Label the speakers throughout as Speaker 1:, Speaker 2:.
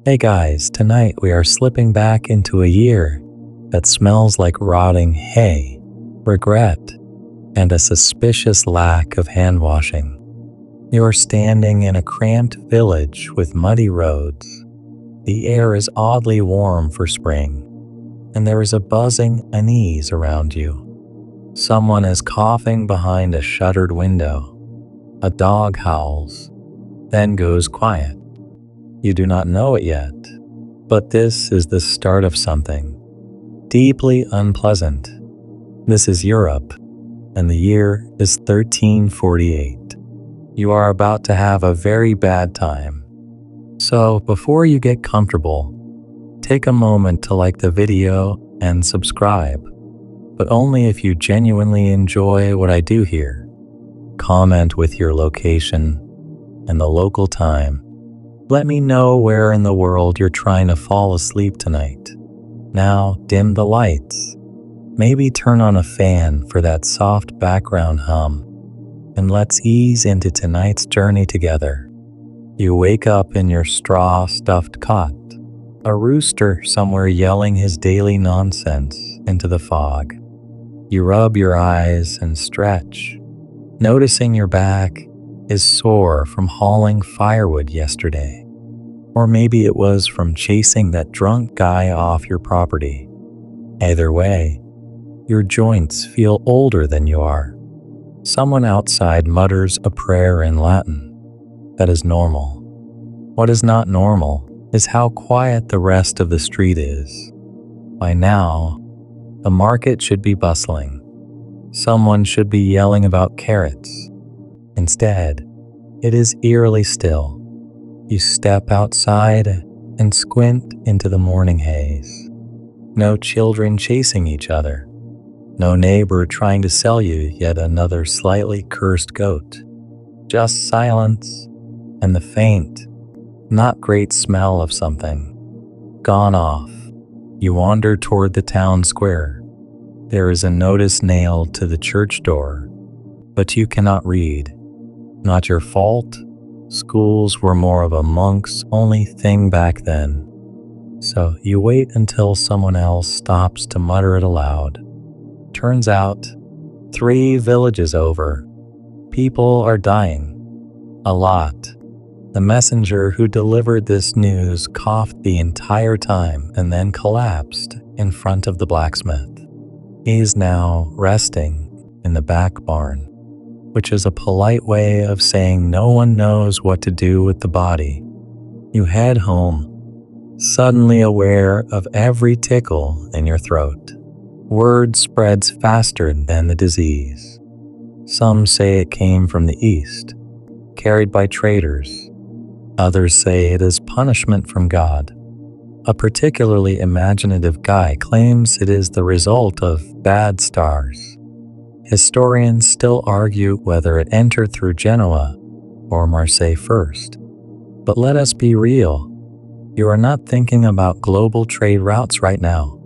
Speaker 1: Hey guys, tonight we are slipping back into a year that smells like rotting hay, regret, and a suspicious lack of hand washing. You are standing in a cramped village with muddy roads. The air is oddly warm for spring, and there is a buzzing unease around you. Someone is coughing behind a shuttered window. A dog howls, then goes quiet. You do not know it yet, but this is the start of something deeply unpleasant. This is Europe, and the year is 1348. You are about to have a very bad time. So before you get comfortable, take a moment to like the video and subscribe, but only if you genuinely enjoy what I do here. Comment with your location and the local time. Let me know where in the world you're trying to fall asleep tonight. Now dim the lights. Maybe turn on a fan for that soft background hum. And let's ease into tonight's journey together. You wake up in your straw-stuffed cot. A rooster somewhere yelling his daily nonsense into the fog. You rub your eyes and stretch, noticing your back is sore from hauling firewood yesterday. Or maybe it was from chasing that drunk guy off your property. Either way, your joints feel older than you are. Someone outside mutters a prayer in Latin. That is normal. What is not normal is how quiet the rest of the street is. By now, the market should be bustling. Someone should be yelling about carrots. Instead, it is eerily still. You step outside and squint into the morning haze. No children chasing each other. No neighbor trying to sell you yet another slightly cursed goat. Just silence and the faint, not great smell of something gone off. You wander toward the town square. There is a notice nailed to the church door, but you cannot read. Not your fault. Schools were more of a monk's only thing back then. So you wait until someone else stops to mutter it aloud. Turns out, 3 villages over, people are dying. A lot. The messenger who delivered this news coughed the entire time and then collapsed in front of the blacksmith. He is now resting in the back barn, which is a polite way of saying no one knows what to do with the body. You head home, suddenly aware of every tickle in your throat. Word spreads faster than the disease. Some say it came from the east, carried by traders. Others say it is punishment from God. A particularly imaginative guy claims it is the result of bad stars. Historians still argue whether it entered through Genoa or Marseille first. But let us be real. You are not thinking about global trade routes right now.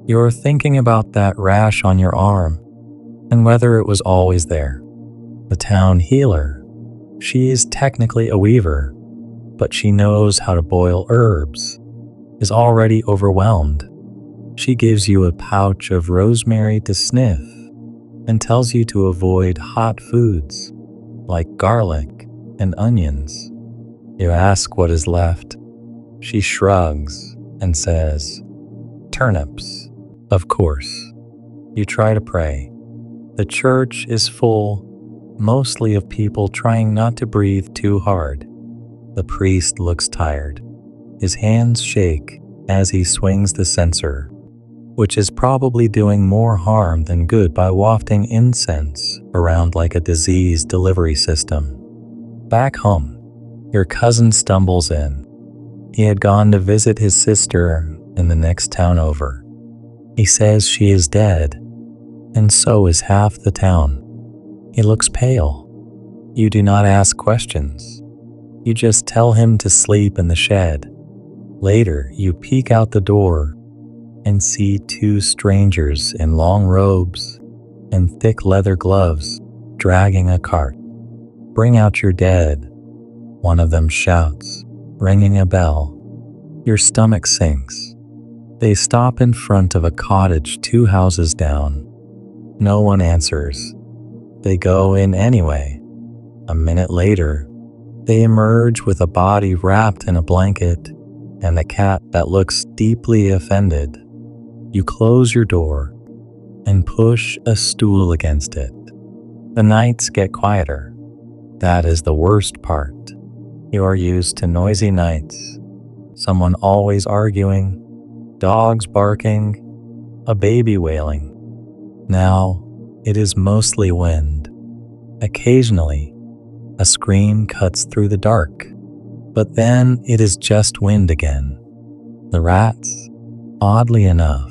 Speaker 1: You are thinking about that rash on your arm and whether it was always there. The town healer. She is technically a weaver, but she knows how to boil herbs, is already overwhelmed. She gives you a pouch of rosemary to sniff and tells you to avoid hot foods like garlic and onions. You ask what is left. She shrugs and says, turnips, of course. You try to pray. The church is full, mostly of people trying not to breathe too hard. The priest looks tired. His hands shake as he swings the censer, which is probably doing more harm than good by wafting incense around like a disease delivery system. Back home, your cousin stumbles in. He had gone to visit his sister in the next town over. He says she is dead, and so is half the town. He looks pale. You do not ask questions. You just tell him to sleep in the shed. Later, you peek out the door and see 2 strangers in long robes and thick leather gloves dragging a cart. Bring out your dead, one of them shouts, ringing a bell. Your stomach sinks. They stop in front of a cottage 2 houses down. No one answers. They go in anyway. A minute later, they emerge with a body wrapped in a blanket and a cat that looks deeply offended. You close your door and push a stool against it. The nights get quieter. That is the worst part. You are used to noisy nights. Someone always arguing, dogs barking, a baby wailing. Now, it is mostly wind. Occasionally, a scream cuts through the dark, but then it is just wind again. The rats, oddly enough,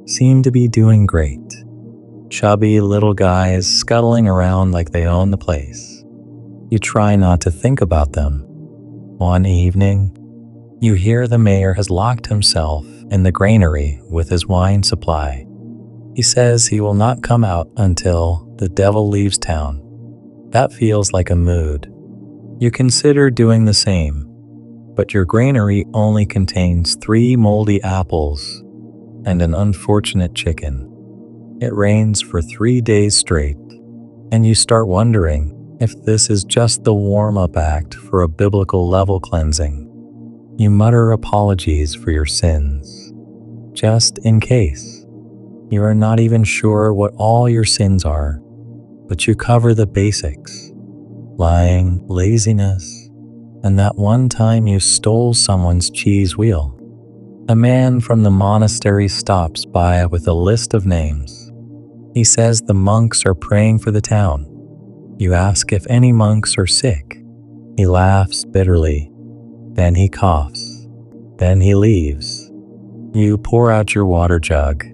Speaker 1: seem to be doing great. Chubby little guys scuttling around like they own the place. You try not to think about them. One evening, you hear the mayor has locked himself in the granary with his wine supply. He says he will not come out until the devil leaves town. That feels like a mood. You consider doing the same, but your granary only contains 3 moldy apples and an unfortunate chicken. It rains for 3 days straight, and you start wondering if this is just the warm-up act for a biblical level cleansing. You mutter apologies for your sins, just in case. You are not even sure what all your sins are, but you cover the basics: lying, laziness, and that one time you stole someone's cheese wheel. A man from the monastery stops by with a list of names. He says the monks are praying for the town. You ask if any monks are sick. He laughs bitterly. Then he coughs. Then he leaves. You pour out your water jug.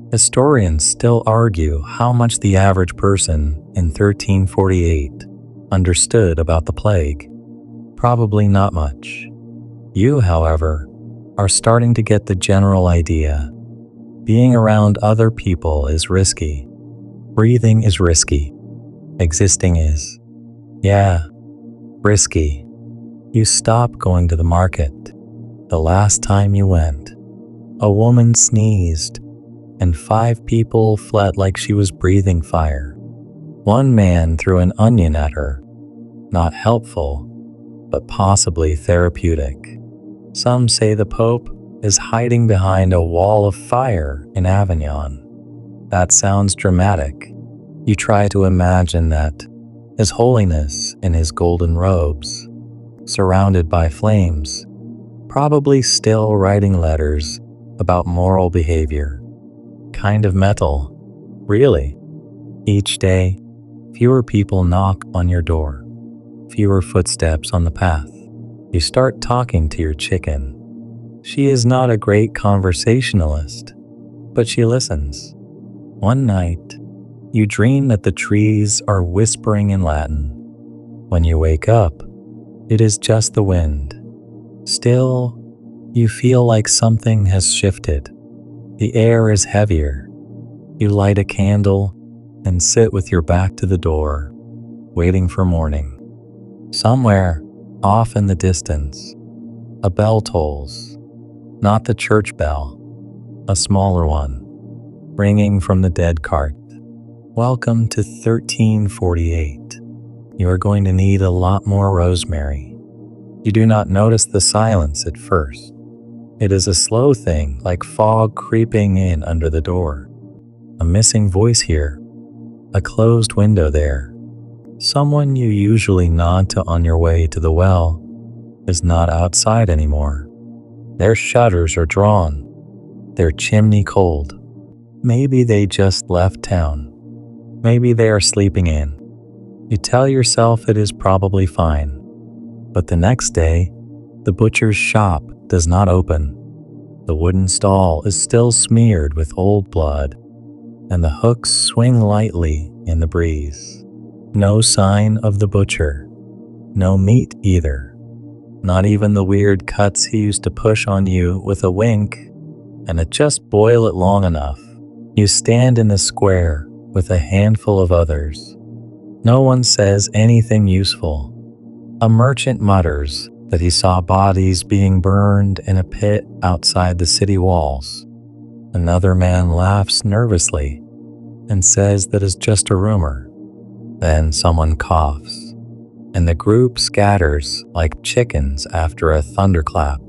Speaker 1: Historians still argue how much the average person in 1348 understood about the plague. Probably not much. You, however, are starting to get the general idea. Being around other people is risky. Breathing is risky. Existing is. Yeah, risky. You stop going to the market. The last time you went, a woman sneezed, and 5 people fled like she was breathing fire. One man threw an onion at her. Not helpful, but possibly therapeutic. Some say the Pope is hiding behind a wall of fire in Avignon. That sounds dramatic. You try to imagine that His Holiness in his golden robes, surrounded by flames, probably still writing letters about moral behavior. Kind of metal, really. Each day, fewer people knock on your door, fewer footsteps on the path. You start talking to your chicken. She is not a great conversationalist, but she listens. One night, you dream that the trees are whispering in Latin. When you wake up, it is just the wind. Still, you feel like something has shifted. The air is heavier. You light a candle and sit with your back to the door, waiting for morning. Somewhere, off in the distance, a bell tolls. Not the church bell, a smaller one, ringing from the dead cart. Welcome to 1348. You are going to need a lot more rosemary. You do not notice the silence at first. It is a slow thing, like fog creeping in under the door. A missing voice here, a closed window there. Someone you usually nod to on your way to the well is not outside anymore. Their shutters are drawn, their chimney cold. Maybe they just left town. Maybe they are sleeping in. You tell yourself it is probably fine. But the next day, the butcher's shop does not open. The wooden stall is still smeared with old blood, and the hooks swing lightly in the breeze. No sign of the butcher. No meat either. Not even the weird cuts he used to push on you with a wink and a just boil it long enough. You stand in the square with a handful of others. No one says anything useful. A merchant mutters that he saw bodies being burned in a pit outside the city walls. Another man laughs nervously and says that it's just a rumor. Then someone coughs, and the group scatters like chickens after a thunderclap.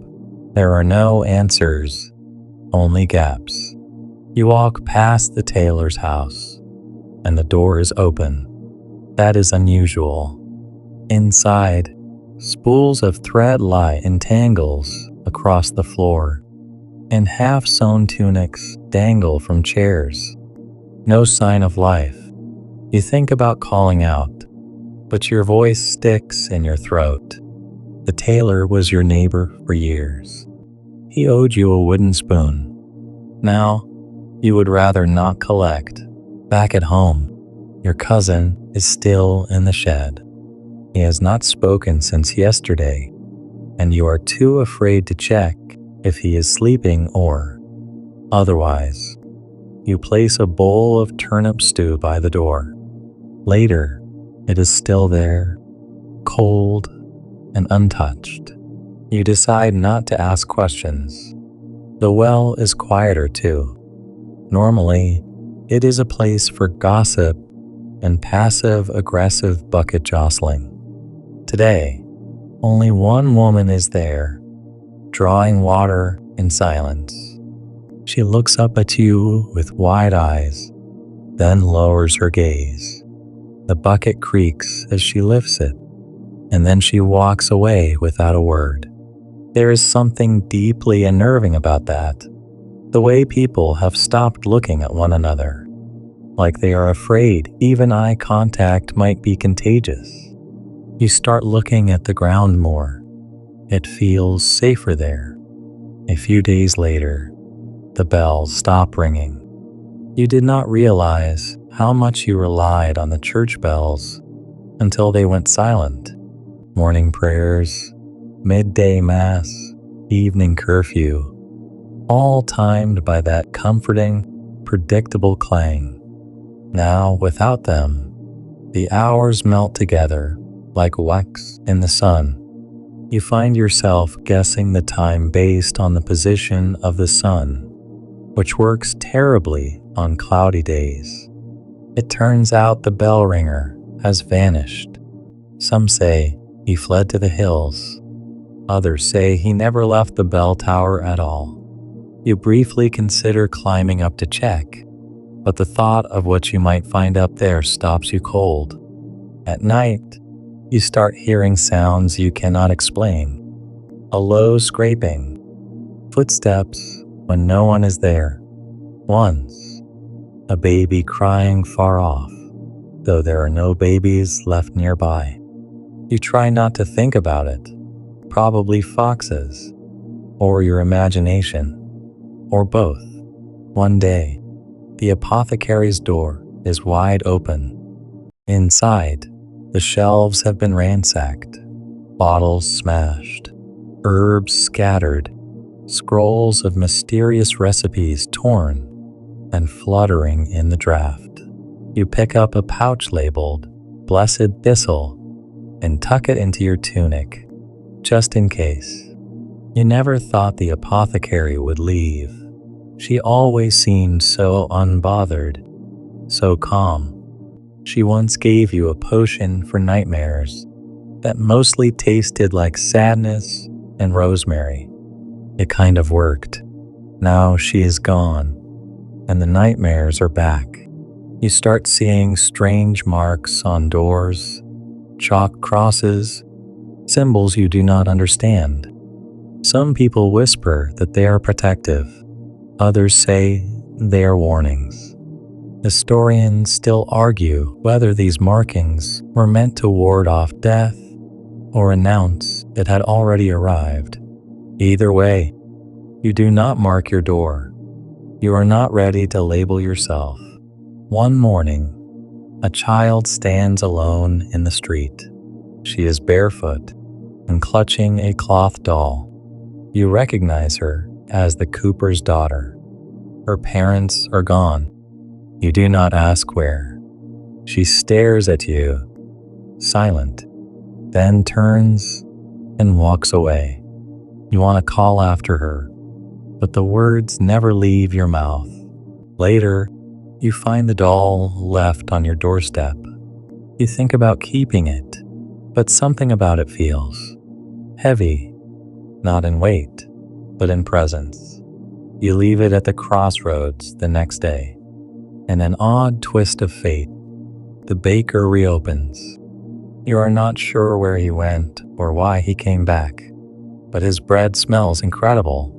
Speaker 1: There are no answers, only gaps. You walk past the tailor's house, and the door is open. That is unusual. Inside, spools of thread lie in tangles across the floor, and half-sewn tunics dangle from chairs. No sign of life. You think about calling out, but your voice sticks in your throat. The tailor was your neighbor for years. He owed you a wooden spoon. Now, you would rather not collect. Back at home, your cousin is still in the shed. He has not spoken since yesterday, and you are too afraid to check if he is sleeping or otherwise. You place a bowl of turnip stew by the door. Later, it is still there, cold and untouched. You decide not to ask questions. The well is quieter too. Normally, it is a place for gossip and passive-aggressive bucket jostling. Today, only one woman is there, drawing water in silence. She looks up at you with wide eyes, then lowers her gaze. The bucket creaks as she lifts it, and then she walks away without a word. There is something deeply unnerving about that. The way people have stopped looking at one another, like they are afraid even eye contact might be contagious. You start looking at the ground more. It feels safer there. A few days later, the bells stop ringing. You did not realize how much you relied on the church bells until they went silent. Morning prayers, midday mass, evening curfew, all timed by that comforting, predictable clang. Now, without them, the hours melt together like wax in the sun. You find yourself guessing the time based on the position of the sun, which works terribly on cloudy days. It turns out the bell ringer has vanished. Some say he fled to the hills. Others say he never left the bell tower at all. You briefly consider climbing up to check, but the thought of what you might find up there stops you cold. At night, you start hearing sounds you cannot explain. A low scraping, footsteps when no one is there. Once, a baby crying far off, though there are no babies left nearby. You try not to think about it. Probably foxes, or your imagination, or both. One day, the apothecary's door is wide open. Inside, the shelves have been ransacked, bottles smashed, herbs scattered, scrolls of mysterious recipes torn and fluttering in the draft. You pick up a pouch labeled Blessed Thistle and tuck it into your tunic, just in case. You never thought the apothecary would leave. She always seemed so unbothered, so calm. She once gave you a potion for nightmares that mostly tasted like sadness and rosemary. It kind of worked. Now she is gone, and the nightmares are back. You start seeing strange marks on doors, chalk crosses, symbols you do not understand. Some people whisper that they are protective. Others say they are warnings. Historians still argue whether these markings were meant to ward off death or announce it had already arrived. Either way, you do not mark your door. You are not ready to label yourself. One morning, a child stands alone in the street. She is barefoot and clutching a cloth doll. You recognize her as the cooper's daughter. Her parents are gone. You do not ask where. She stares at you, silent, then turns and walks away. You want to call after her, but the words never leave your mouth. Later, you find the doll left on your doorstep. You think about keeping it, but something about it feels heavy, not in weight, but in presence. You leave it at the crossroads the next day. In an odd twist of fate, the baker reopens. You are not sure where he went or why he came back, but his bread smells incredible.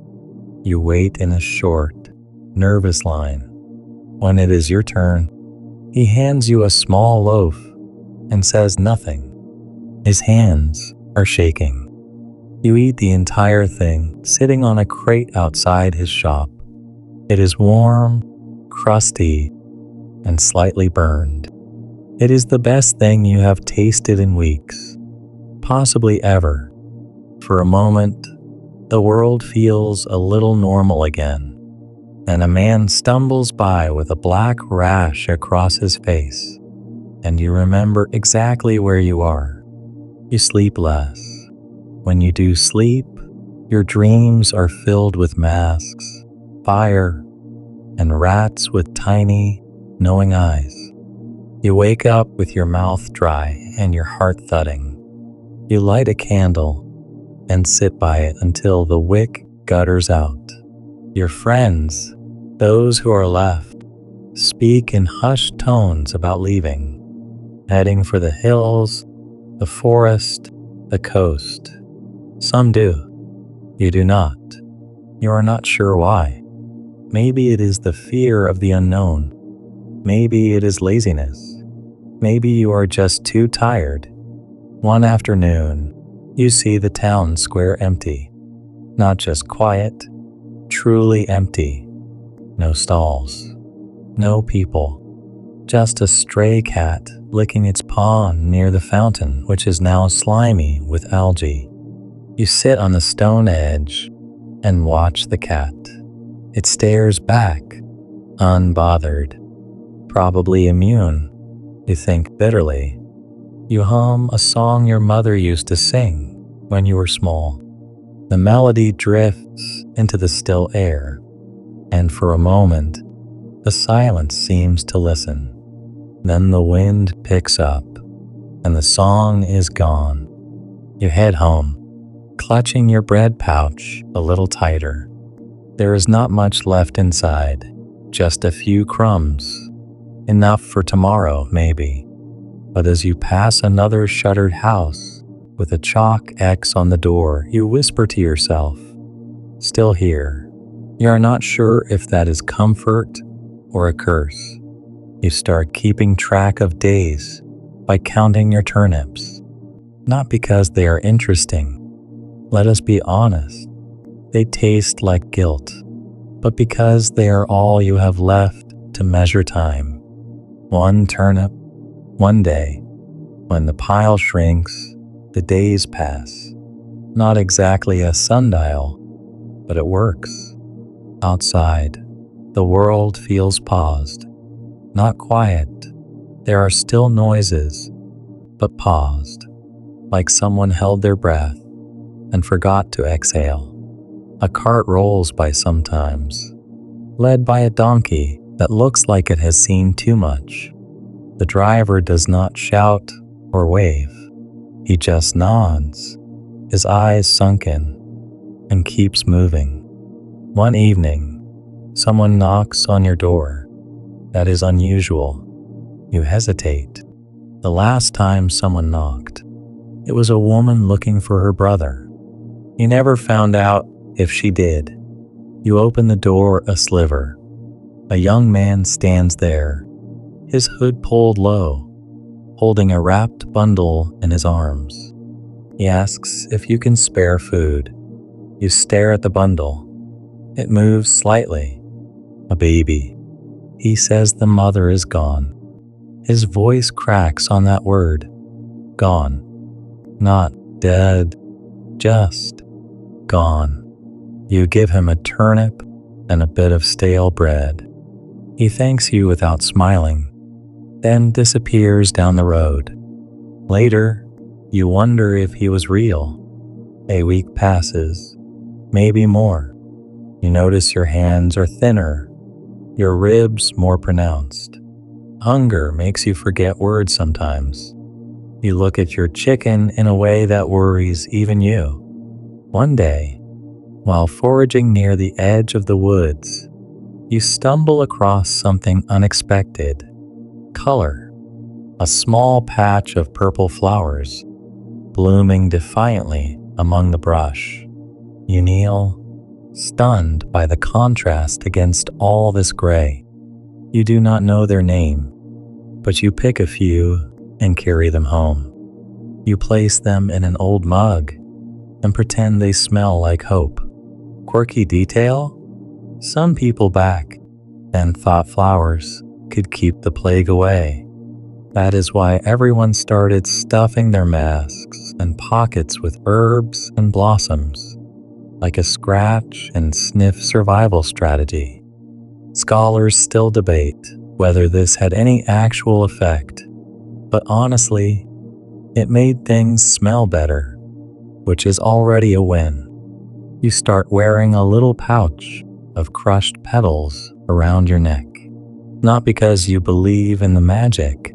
Speaker 1: You wait in a short, nervous line. When it is your turn, he hands you a small loaf and says nothing. His hands are shaking. You eat the entire thing sitting on a crate outside his shop. It is warm, crusty, and slightly burned. It is the best thing you have tasted in weeks, possibly ever. For a moment, the world feels a little normal again, and a man stumbles by with a black rash across his face, and you remember exactly where you are. You sleep less. When you do sleep, your dreams are filled with masks, fire, and rats with tiny, knowing eyes. You wake up with your mouth dry and your heart thudding. You light a candle and sit by it until the wick gutters out. Your friends, those who are left, speak in hushed tones about leaving, heading for the hills, the forest, the coast. Some do. You do not. You are not sure why. Maybe it is the fear of the unknown. Maybe it is laziness. Maybe you are just too tired. One afternoon, you see the town square empty. Not just quiet, truly empty. No stalls. No people. Just a stray cat licking its paw near the fountain, which is now slimy with algae. You sit on the stone edge and watch the cat. It stares back, unbothered, probably immune, you think bitterly. You hum a song your mother used to sing when you were small. The melody drifts into the still air, and for a moment, the silence seems to listen. Then the wind picks up, and the song is gone. You head home, clutching your bread pouch a little tighter. There is not much left inside, just a few crumbs. Enough for tomorrow, maybe. But as you pass another shuttered house with a chalk X on the door, you whisper to yourself, still here. You are not sure if that is comfort or a curse. You start keeping track of days by counting your turnips. Not because they are interesting. Let us be honest. They taste like guilt, but because they are all you have left to measure time. One turnip, one day. When the pile shrinks, the days pass. Not exactly a sundial, but it works. Outside, the world feels paused. Not quiet. There are still noises, but paused. Like someone held their breath and forgot to exhale. A cart rolls by sometimes, led by a donkey that looks like it has seen too much. The driver does not shout or wave. He just nods, his eyes sunken, and keeps moving. One evening, someone knocks on your door. That is unusual. You hesitate. The last time someone knocked, it was a woman looking for her brother. You never found out if she did. You open the door a sliver. A young man stands there, his hood pulled low, holding a wrapped bundle in his arms. He asks if you can spare food. You stare at the bundle. It moves slightly. A baby. He says the mother is gone. His voice cracks on that word. Gone. Not dead, just gone. You give him a turnip and a bit of stale bread. He thanks you without smiling, then disappears down the road. Later, you wonder if he was real, A week passes, maybe more. You notice your hands are thinner, your ribs more pronounced. Hunger makes you forget words sometimes. You look at your chicken in a way that worries even you. One day, while foraging near the edge of the woods, you stumble across something unexpected. Color. A small patch of purple flowers, blooming defiantly among the brush. You kneel, stunned by the contrast against all this gray. You do not know their name, but you pick a few and carry them home. You place them in an old mug and pretend they smell like hope. Quirky detail? Some people back then thought flowers could keep the plague away. That is why everyone started stuffing their masks and pockets with herbs and blossoms, like a scratch and sniff survival strategy. Scholars still debate whether this had any actual effect, but honestly, it made things smell better, which is already a win. You start wearing a little pouch of crushed petals around your neck, not because you believe in the magic,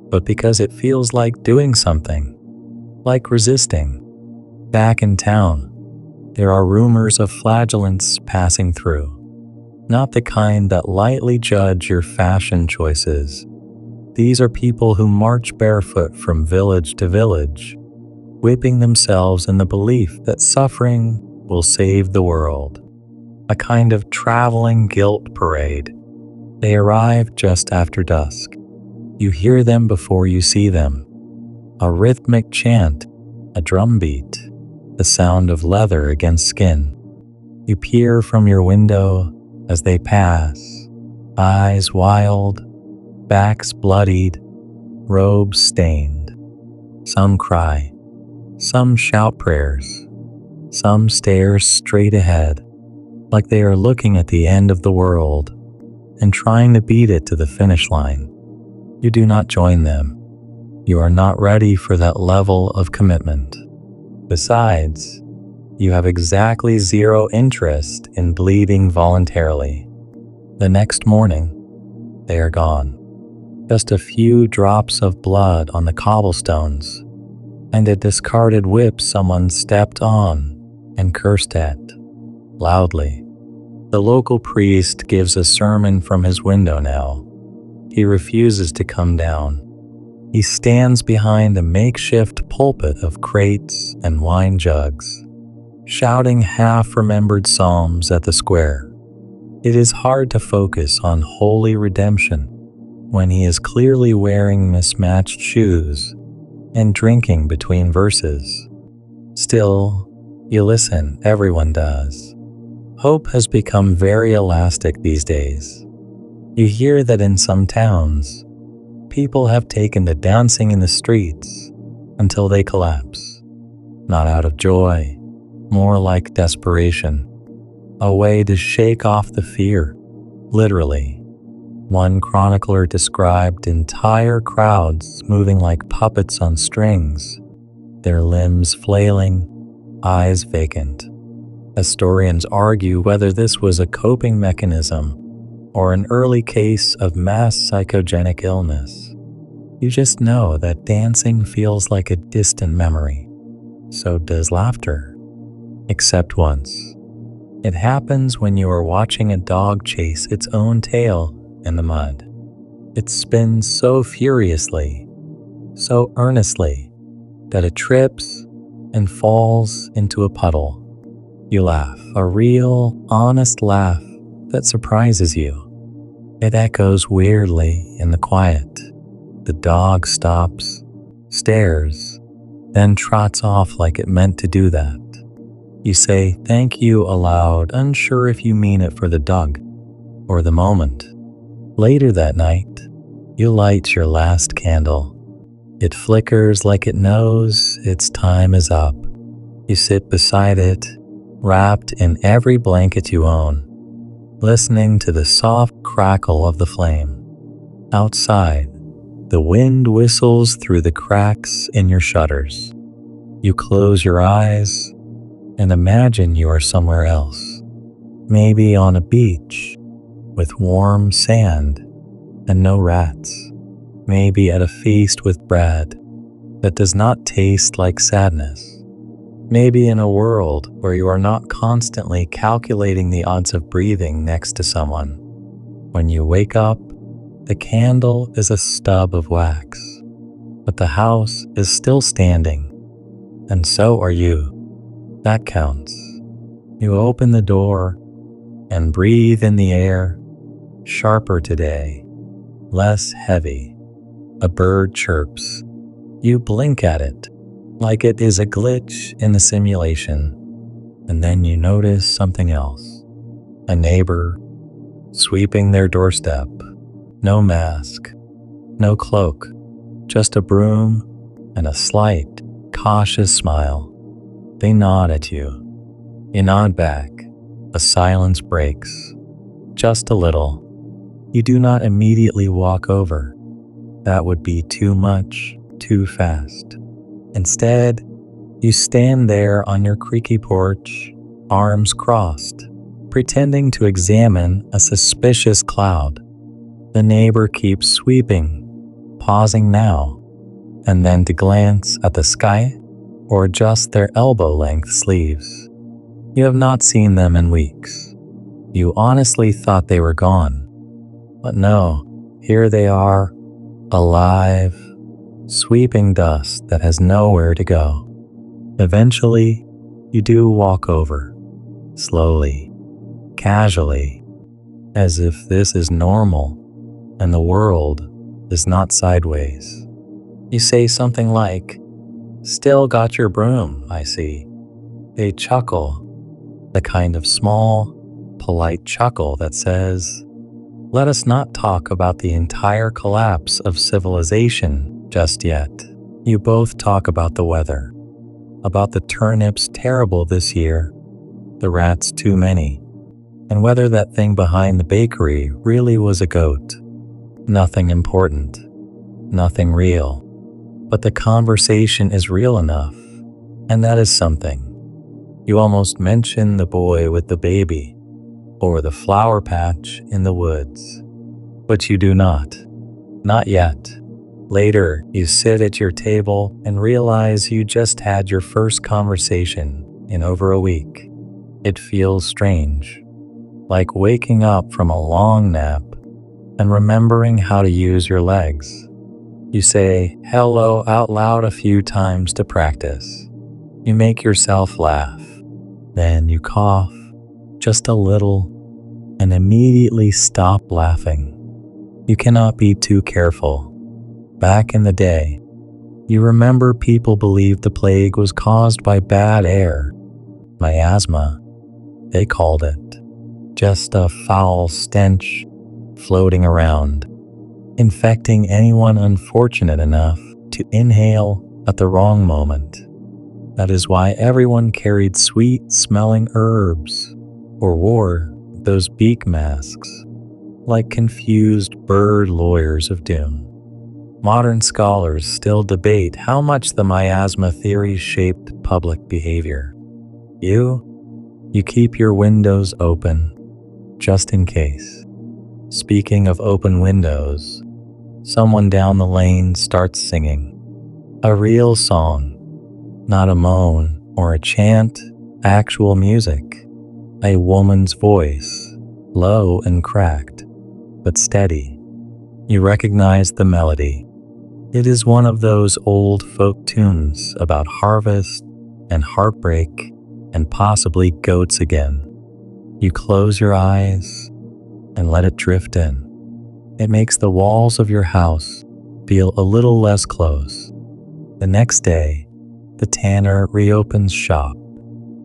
Speaker 1: but because it feels like doing something, like resisting. Back in town, there are rumors of flagellants passing through, not the kind that lightly judge your fashion choices. These are people who march barefoot from village to village, whipping themselves in the belief that suffering will save the world. A kind of traveling guilt parade. They arrive just after dusk. You hear them before you see them. A rhythmic chant, a drum beat, the sound of leather against skin. You peer from your window as they pass, eyes wild, backs bloodied, robes stained. Some cry, some shout prayers, some stare straight ahead, like they are looking at the end of the world and trying to beat it to the finish line. You do not join them. You are not ready for that level of commitment. Besides, you have exactly zero interest in bleeding voluntarily. The next morning, they are gone. Just a few drops of blood on the cobblestones, and a discarded whip someone stepped on and cursed at, loudly. The local priest gives a sermon from his window now. He refuses to come down. He stands behind a makeshift pulpit of crates and wine jugs, shouting half-remembered psalms at the square. It is hard to focus on holy redemption when he is clearly wearing mismatched shoes and drinking between verses. Still, you listen, everyone does. Hope has become very elastic these days. You hear that in some towns, people have taken to dancing in the streets until they collapse. Not out of joy, more like desperation. A way to shake off the fear, literally. One chronicler described entire crowds moving like puppets on strings, their limbs flailing, eyes vacant. Historians argue whether this was a coping mechanism or an early case of mass psychogenic illness. You just know that dancing feels like a distant memory. So does laughter. Except once. It happens when you are watching a dog chase its own tail in the mud. It spins so furiously, so earnestly, that it trips and falls into a puddle. You laugh, a real, honest laugh that surprises you. It echoes weirdly in the quiet. The dog stops, stares, then trots off like it meant to do that. You say thank you aloud, unsure if you mean it for the dog or the moment. Later that night, you light your last candle. It flickers like it knows its time is up. You sit beside it, wrapped in every blanket you own, listening to the soft crackle of the flame. Outside, the wind whistles through the cracks in your shutters. You close your eyes, and imagine you are somewhere else, maybe on a beach with warm sand and no rats, maybe at a feast with bread that does not taste like sadness, maybe in a world where you are not constantly calculating the odds of breathing next to someone. When you wake up, the candle is a stub of wax, but the house is still standing, and so are you. That counts. You open the door and breathe in the air, sharper today, less heavy. A bird chirps. You blink at it, like it is a glitch in the simulation, and then you notice something else. A neighbor sweeping their doorstep. No mask, no cloak, just a broom and a slight, cautious smile. They nod at you. You nod back. A silence breaks. Just a little. You do not immediately walk over. That would be too much, too fast. Instead, you stand there on your creaky porch, arms crossed, pretending to examine a suspicious cloud. The neighbor keeps sweeping, pausing now, and then to glance at the sky or adjust their elbow-length sleeves. You have not seen them in weeks. You honestly thought they were gone. But no, here they are, alive, sweeping dust that has nowhere to go. Eventually, you do walk over, slowly, casually, as if this is normal and the world is not sideways. You say something like, "Still got your broom, I see." They chuckle, the kind of small, polite chuckle that says, "Let us not talk about the entire collapse of civilization just yet." You both talk about the weather, about the turnips terrible this year, the rats too many, and whether that thing behind the bakery really was a goat. Nothing important, nothing real, but the conversation is real enough, and that is something. You almost mention the boy with the baby, or the flower patch in the woods, but you do not yet. Later, you sit at your table and realize you just had your first conversation in over a week. It feels strange, like waking up from a long nap and remembering how to use your legs. You say hello out loud a few times to practice. You make yourself laugh. Then you cough, just a little, and immediately stop laughing. You cannot be too careful. Back in the day, you remember people believed the plague was caused by bad air, miasma, they called it. Just a foul stench floating around, infecting anyone unfortunate enough to inhale at the wrong moment. That is why everyone carried sweet-smelling herbs or wore those beak masks like confused bird lawyers of doom. Modern scholars still debate how much the miasma theory shaped public behavior. You keep your windows open, just in case. Speaking of open windows, someone down the lane starts singing. A real song, not a moan or a chant, actual music. A woman's voice, low and cracked, but steady. You recognize the melody. It is one of those old folk tunes about harvest and heartbreak and possibly goats again. You close your eyes and let it drift in. It makes the walls of your house feel a little less close. The next day, the tanner reopens shop.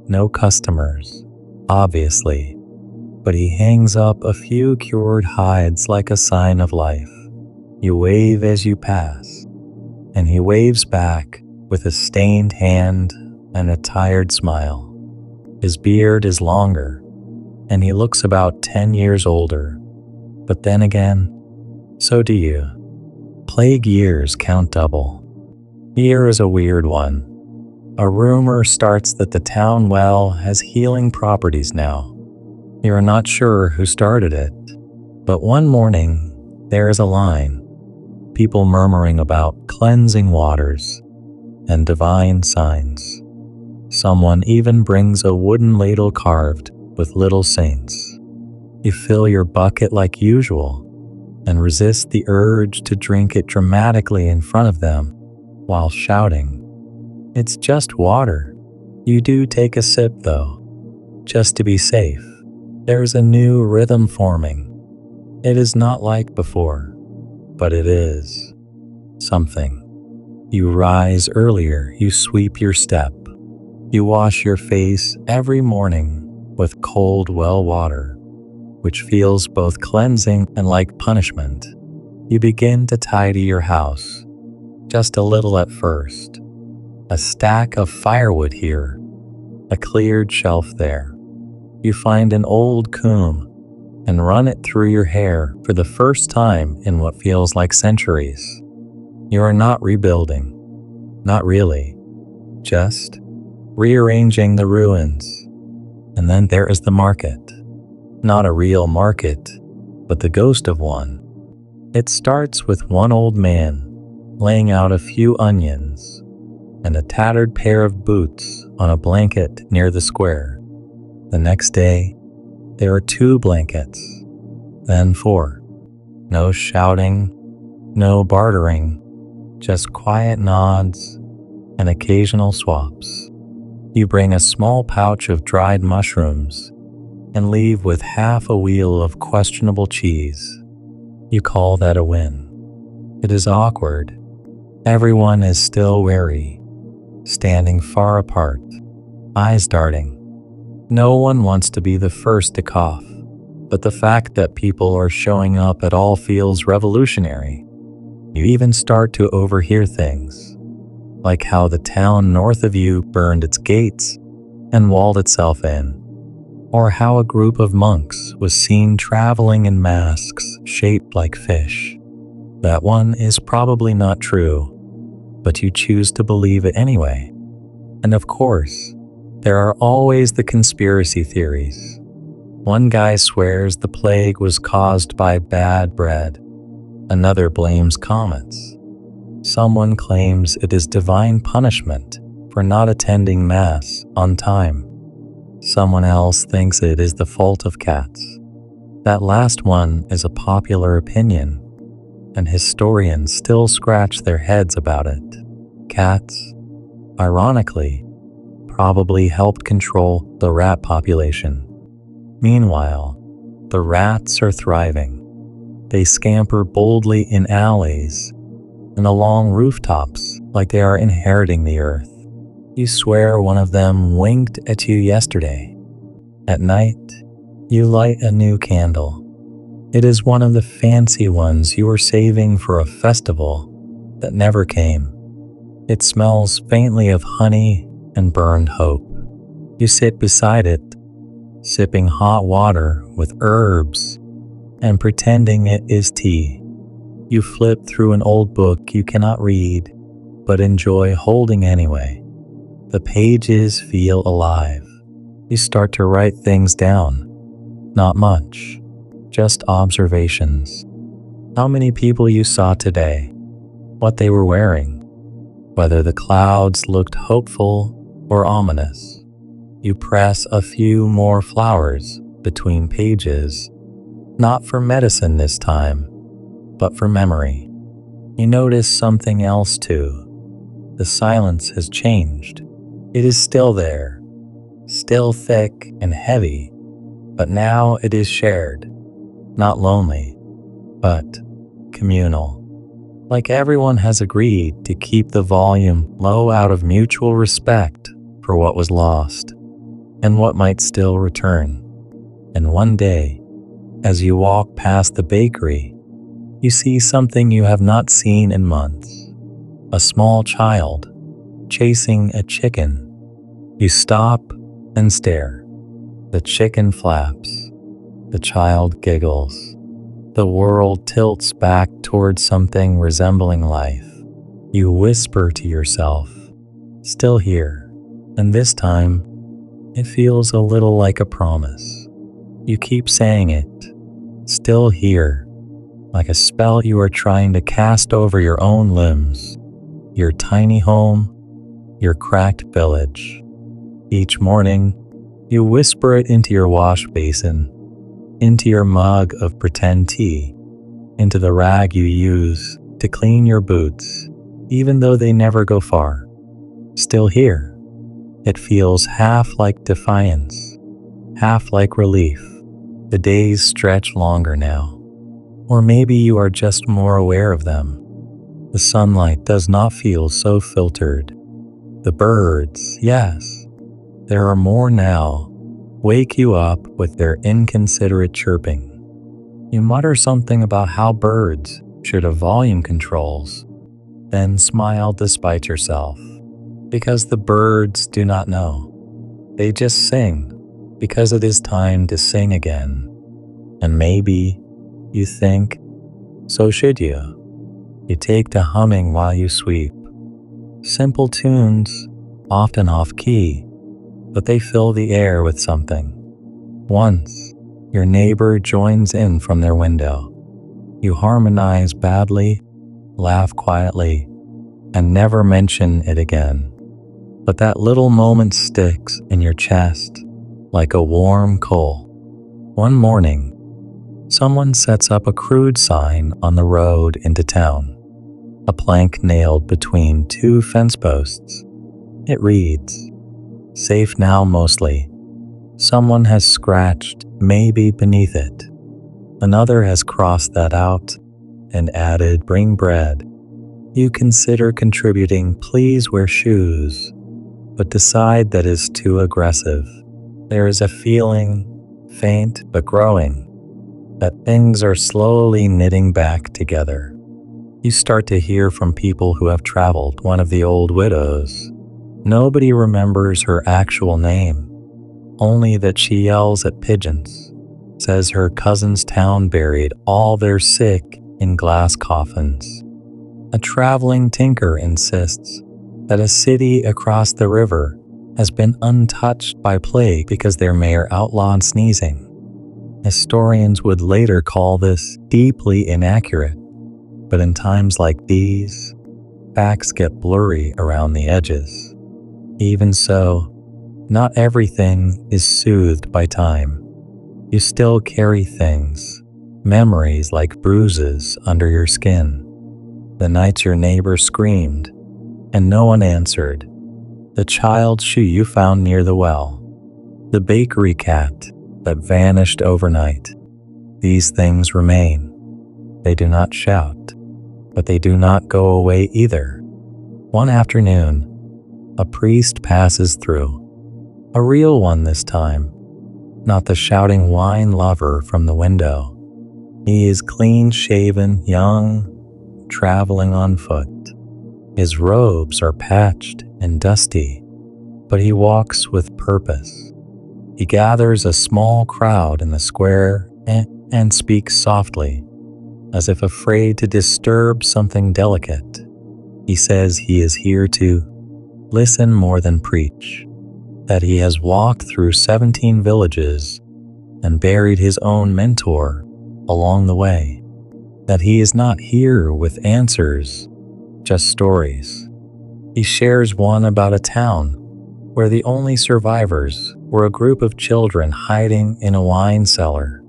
Speaker 1: No customers, obviously, but he hangs up a few cured hides like a sign of life. You wave as you pass, and he waves back with a stained hand and a tired smile. His beard is longer, and he looks about 10 years older. But then again, so do you. Plague years count double. Year is a weird one. A rumor starts that the town well has healing properties now. You are not sure who started it, but one morning there is a line, people murmuring about cleansing waters and divine signs. Someone even brings a wooden ladle carved with little saints. You fill your bucket like usual and resist the urge to drink it dramatically in front of them while shouting, "It's just water." You do take a sip though, just to be safe. There's a new rhythm forming. It is not like before, but it is something. You rise earlier, you sweep your step. You wash your face every morning with cold well water, which feels both cleansing and like punishment. You begin to tidy your house, just a little at first. A stack of firewood here, a cleared shelf there. You find an old comb and run it through your hair for the first time in what feels like centuries. You are not rebuilding, not really, just rearranging the ruins. And then there is the market. Not a real market, but the ghost of one. It starts with one old man laying out a few onions and a tattered pair of boots on a blanket near the square. The next day, there are 2 blankets, then 4. No shouting, no bartering, just quiet nods and occasional swaps. You bring a small pouch of dried mushrooms and leave with half a wheel of questionable cheese. You call that a win. It is awkward. Everyone is still wary, standing far apart, eyes darting. No one wants to be the first to cough, but the fact that people are showing up at all feels revolutionary. You even start to overhear things, like how the town north of you burned its gates and walled itself in, or how a group of monks was seen traveling in masks shaped like fish. That one is probably not true, but you choose to believe it anyway. And of course, there are always the conspiracy theories. One guy swears the plague was caused by bad bread. Another blames comets. Someone claims it is divine punishment for not attending Mass on time. Someone else thinks it is the fault of cats. That last one is a popular opinion, and historians still scratch their heads about it. Cats, ironically, probably helped control the rat population. Meanwhile, the rats are thriving. They scamper boldly in alleys and along rooftops like they are inheriting the earth. You swear one of them winked at you yesterday. At night, you light a new candle. It is one of the fancy ones you were saving for a festival that never came. It smells faintly of honey and burned hope. You sit beside it, sipping hot water with herbs and pretending it is tea. You flip through an old book you cannot read, but enjoy holding anyway. The pages feel alive. You start to write things down. Not much, just observations. How many people you saw today, what they were wearing, whether the clouds looked hopeful or ominous. You press a few more flowers between pages, not for medicine this time, but for memory. You notice something else too. The silence has changed. It is still there, still thick and heavy, but now it is shared, not lonely, but communal. Like everyone has agreed to keep the volume low out of mutual respect for what was lost and what might still return. And one day, as you walk past the bakery, you see something you have not seen in months. A small child chasing a chicken. You stop and stare. The chicken flaps. The child giggles. The world tilts back towards something resembling life. You whisper to yourself, "Still here." And this time, it feels a little like a promise. You keep saying it, still here, like a spell you are trying to cast over your own limbs, your tiny home, your cracked village. Each morning, you whisper it into your wash basin, into your mug of pretend tea, into the rag you use to clean your boots, even though they never go far. Still here. It feels half like defiance, half like relief. The days stretch longer now. Or maybe you are just more aware of them. The sunlight does not feel so filtered. The birds, yes, there are more now, wake you up with their inconsiderate chirping. You mutter something about how birds should have volume controls, then smile despite yourself, because the birds do not know. They just sing, because it is time to sing again. And maybe you think, so should you. You take to humming while you sweep. Simple tunes, often off-key, but they fill the air with something. Once, your neighbor joins in from their window. You harmonize badly, laugh quietly, and never mention it again. But that little moment sticks in your chest like a warm coal. One morning, someone sets up a crude sign on the road into town, a plank nailed between two fence posts. It reads, "Safe now mostly." Someone has scratched maybe beneath it. Another has crossed that out and added, "Bring bread." You consider contributing, "Please wear shoes," but decide that is too aggressive. There is a feeling, faint but growing, that things are slowly knitting back together. You start to hear from people who have traveled, one of the old widows. Nobody remembers her actual name, only that she yells at pigeons, says her cousin's town buried all their sick in glass coffins. A traveling tinker insists that a city across the river has been untouched by plague because their mayor outlawed sneezing. Historians would later call this deeply inaccurate, but in times like these, facts get blurry around the edges. Even so, not everything is soothed by time. You still carry things, memories like bruises under your skin. The nights your neighbor screamed, and no one answered. The child's shoe you found near the well. The bakery cat that vanished overnight. These things remain. They do not shout, but they do not go away either. One afternoon, a priest passes through. A real one this time, not the shouting wine lover from the window. He is clean-shaven, young, traveling on foot. His robes are patched and dusty, but he walks with purpose. He gathers a small crowd in the square and speaks softly, as if afraid to disturb something delicate. He says he is here to listen more than preach, that he has walked through 17 villages and buried his own mentor along the way, that he is not here with answers, just stories. He shares one about a town where the only survivors were a group of children hiding in a wine cellar,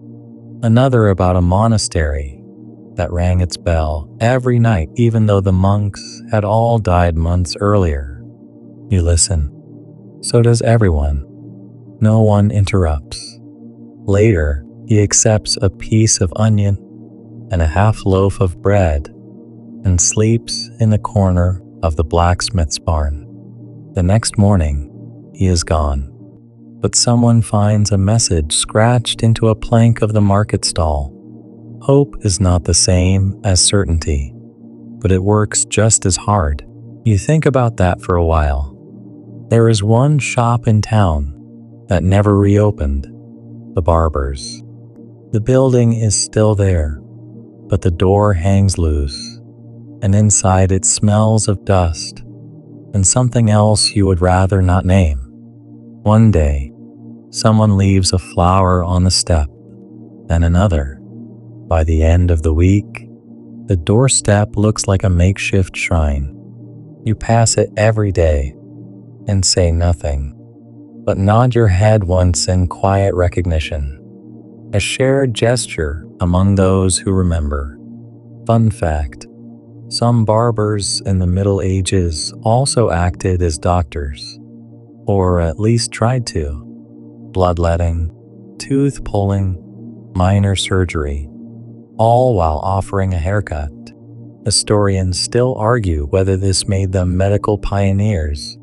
Speaker 1: another about a monastery that rang its bell every night even though the monks had all died months earlier. You listen. So does everyone. No one interrupts. Later, he accepts a piece of onion and a half loaf of bread and sleeps in the corner of the blacksmith's barn. The next morning, he is gone. But someone finds a message scratched into a plank of the market stall. Hope is not the same as certainty, but it works just as hard. You think about that for a while. There is one shop in town that never reopened, the barber's. The building is still there, but the door hangs loose, and inside it smells of dust and something else you would rather not name. One day, someone leaves a flower on the step, then another. By the end of the week, the doorstep looks like a makeshift shrine. You pass it every day and say nothing, but nod your head once in quiet recognition, a shared gesture among those who remember. Fun fact: some barbers in the Middle Ages also acted as doctors, or at least tried to. Bloodletting, tooth pulling, minor surgery, all while offering a haircut. Historians still argue whether this made them medical pioneers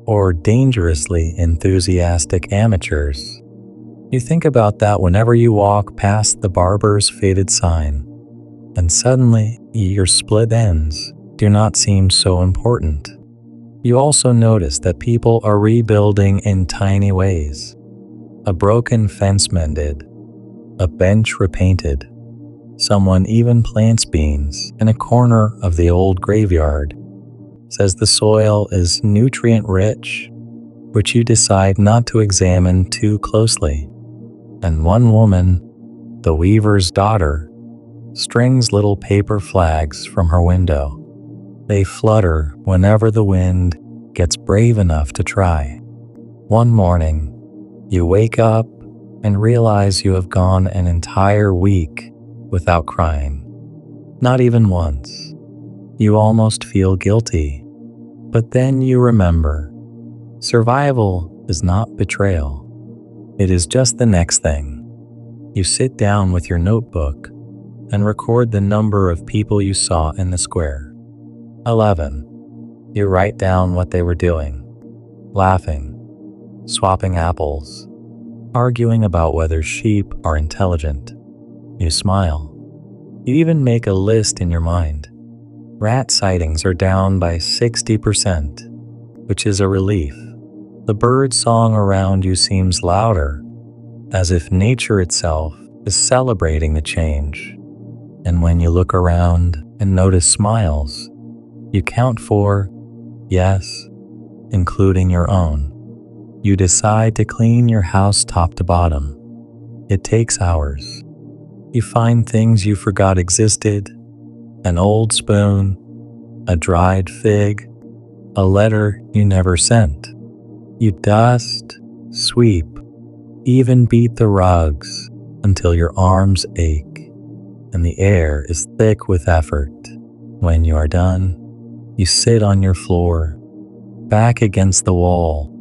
Speaker 1: or dangerously enthusiastic amateurs. You think about that whenever you walk past the barber's faded sign, and suddenly your split ends do not seem so important. You also notice that people are rebuilding in tiny ways. A broken fence mended, a bench repainted. Someone even plants beans in a corner of the old graveyard, says the soil is nutrient-rich, which you decide not to examine too closely. And one woman, the weaver's daughter, strings little paper flags from her window. They flutter whenever the wind gets brave enough to try. One morning, you wake up and realize you have gone an entire week without crying. Not even once. You almost feel guilty, but then you remember, survival is not betrayal. It is just the next thing. You sit down with your notebook and record the number of people you saw in the square. 11. You write down what they were doing, laughing, swapping apples, arguing about whether sheep are intelligent. You smile. You even make a list in your mind. Rat sightings are down by 60%, which is a relief. The bird song around you seems louder, as if nature itself is celebrating the change. And when you look around and notice smiles, you count 4, yes, including your own. You decide to clean your house top to bottom. It takes hours. You find things you forgot existed: an old spoon, a dried fig, a letter you never sent. You dust, sweep, even beat the rugs until your arms ache and the air is thick with effort. When you are done, you sit on your floor, back against the wall,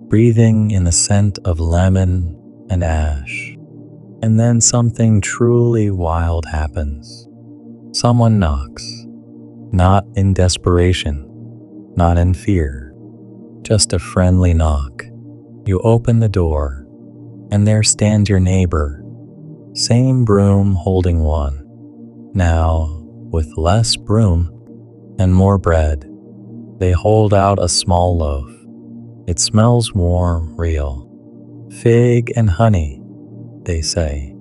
Speaker 1: breathing in the scent of lemon and ash. And then something truly wild happens. Someone knocks, not in desperation, not in fear, just a friendly knock. You open the door, and there stands your neighbor, same broom holding one, now with less broom and more bread. They hold out a small loaf. It smells warm, real. Fig and honey, they say.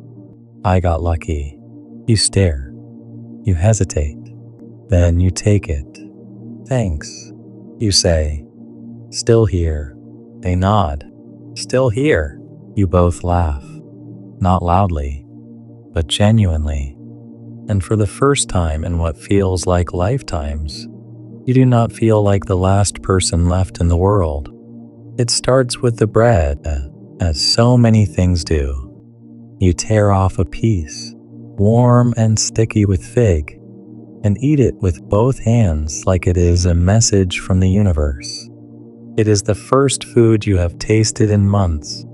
Speaker 1: I got lucky. You stare. You hesitate. Then you take it. Thanks, you say. Still here. They nod. Still here. You both laugh. Not loudly, but genuinely. And for the first time in what feels like lifetimes, you do not feel like the last person left in the world. It starts with the bread, as so many things do. You tear off a piece, warm and sticky with fig, and eat it with both hands like it is a message from the universe. It is the first food you have tasted in months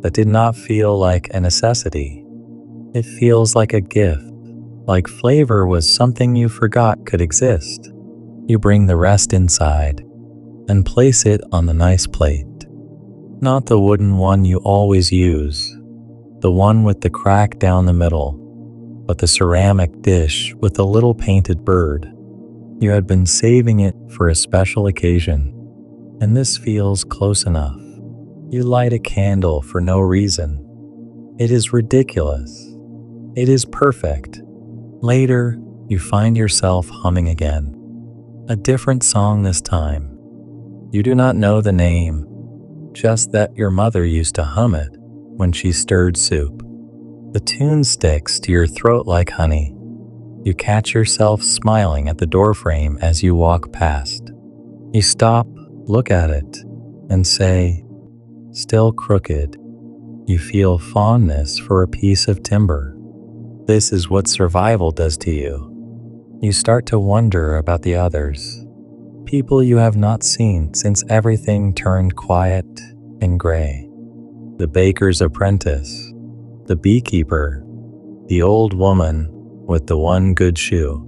Speaker 1: that did not feel like a necessity. It feels like a gift, like flavor was something you forgot could exist. You bring the rest inside and place it on the nice plate. Not the wooden one you always use, the one with the crack down the middle, but the ceramic dish with the little painted bird. You had been saving it for a special occasion, and this feels close enough. You light a candle for no reason. It is ridiculous. It is perfect. Later, you find yourself humming again. A different song this time. You do not know the name, just that your mother used to hum it when she stirred soup. The tune sticks to your throat like honey. You catch yourself smiling at the doorframe as you walk past. You stop, look at it, and say, "Still crooked." You feel fondness for a piece of timber. This is what survival does to you. You start to wonder about the others, people you have not seen since everything turned quiet and gray. The baker's apprentice, the beekeeper, the old woman with the one good shoe.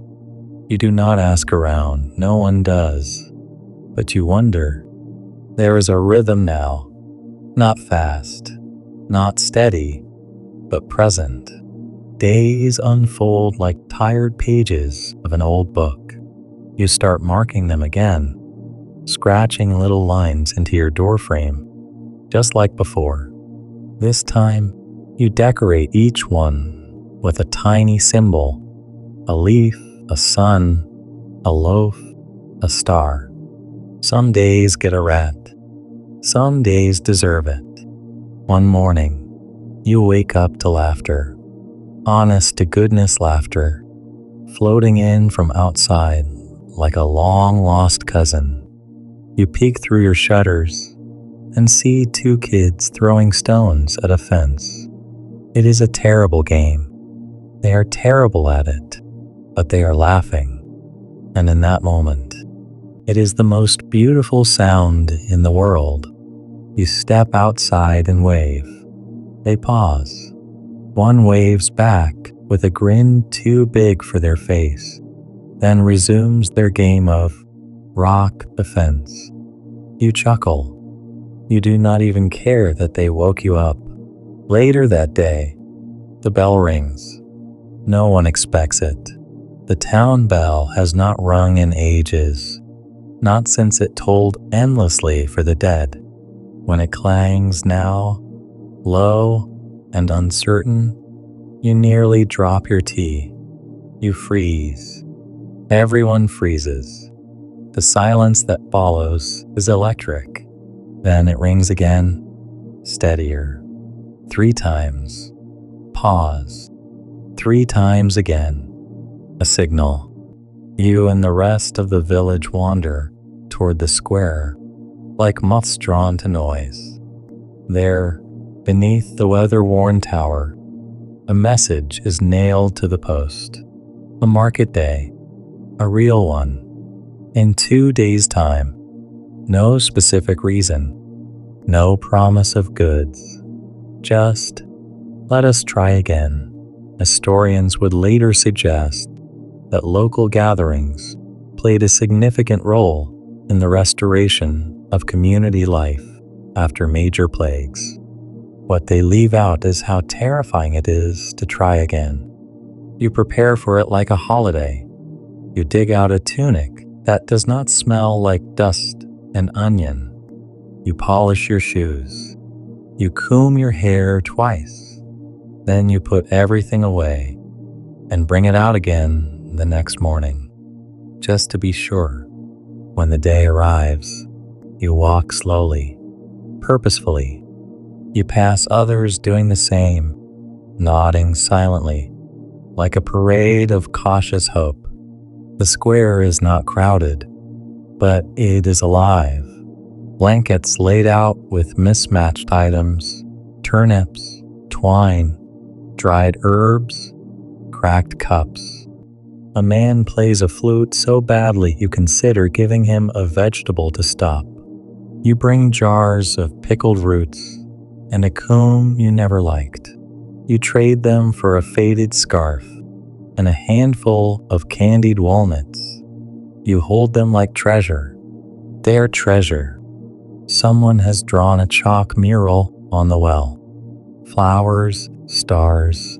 Speaker 1: You do not ask around, no one does, but you wonder. There is a rhythm now, not fast, not steady, but present. Days unfold like tired pages of an old book. You start marking them again, scratching little lines into your doorframe, just like before. This time, you decorate each one with a tiny symbol, a leaf, a sun, a loaf, a star. Some days get a rat. Some days deserve it. One morning, you wake up to laughter, honest to goodness laughter, floating in from outside like a long-lost cousin. You peek through your shutters and see two kids throwing stones at a fence. It is a terrible game. They are terrible at it, but they are laughing. And in that moment, it is the most beautiful sound in the world. You step outside and wave. They pause. One waves back with a grin too big for their face, then resumes their game of rock the fence. You chuckle. You do not even care that they woke you up. Later that day, the bell rings. No one expects it. The town bell has not rung in ages, not since it tolled endlessly for the dead. When it clangs now, low and uncertain, you nearly drop your tea. You freeze. Everyone freezes. The silence that follows is electric. Then it rings again, steadier. 3 times. Pause. 3 times again. A signal. You and the rest of the village wander toward the square, like moths drawn to noise. There, beneath the weather-worn tower, a message is nailed to the post. A market day, a real one. In 2 days' time. No specific reason. No promise of goods. Just, let us try again. Historians would later suggest that local gatherings played a significant role in the restoration of community life after major plagues. What they leave out is how terrifying it is to try again. You prepare for it like a holiday. You dig out a tunic that does not smell like dust and onion. You polish your shoes. You comb your hair twice. Then you put everything away and bring it out again the next morning, just to be sure. When the day arrives, you walk slowly, purposefully. You pass others doing the same, nodding silently, like a parade of cautious hope. The square is not crowded, but it is alive. Blankets laid out with mismatched items, turnips, twine, dried herbs, cracked cups. A man plays a flute so badly you consider giving him a vegetable to stop. You bring jars of pickled roots and a comb you never liked. You trade them for a faded scarf and a handful of candied walnuts. You hold them like treasure. They are treasure. Someone has drawn a chalk mural on the well. Flowers, stars,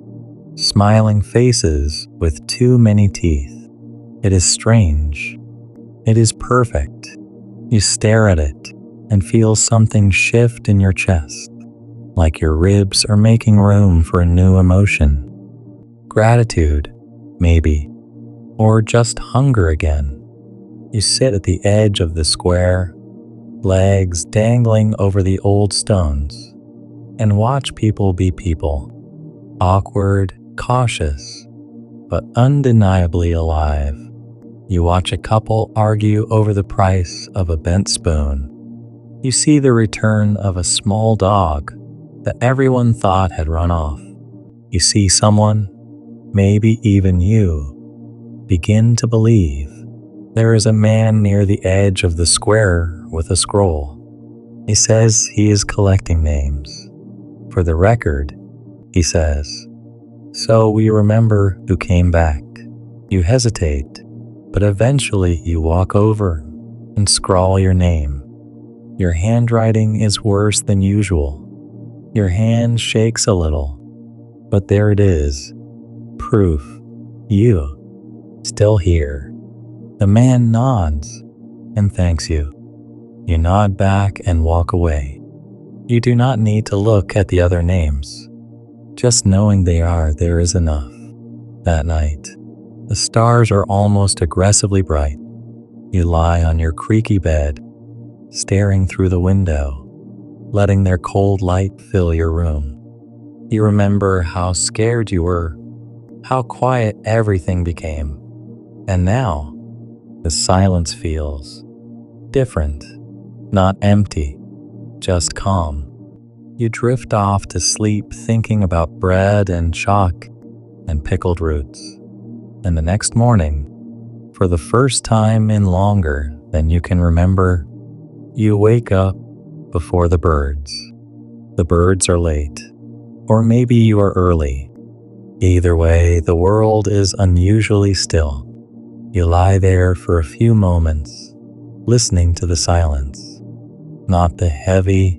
Speaker 1: smiling faces with too many teeth. It is strange. It is perfect. You stare at it and feel something shift in your chest, like your ribs are making room for a new emotion. Gratitude, maybe, or just hunger again. You sit at the edge of the square, legs dangling over the old stones, and watch people be people, awkward, cautious, but undeniably alive. You watch a couple argue over the price of a bent spoon. You see the return of a small dog that everyone thought had run off. You see someone, maybe even you, begin to believe. There is a man near the edge of the square with a scroll. He says he is collecting names. For the record, he says, so we remember who came back. You hesitate, but eventually you walk over and scrawl your name. Your handwriting is worse than usual. Your hand shakes a little, but there it is. Proof. You. Still here. The man nods and thanks you. You nod back and walk away. You do not need to look at the other names. Just knowing they are there is enough. That night, the stars are almost aggressively bright. You lie on your creaky bed, staring through the window, letting their cold light fill your room. You remember how scared you were, how quiet everything became. And now, the silence feels different, not empty, just calm. You drift off to sleep thinking about bread and chalk and pickled roots. And the next morning, for the first time in longer than you can remember, you wake up before the birds. The birds are late, or maybe you are early. Either way, the world is unusually still. You lie there for a few moments, listening to the silence, not the heavy,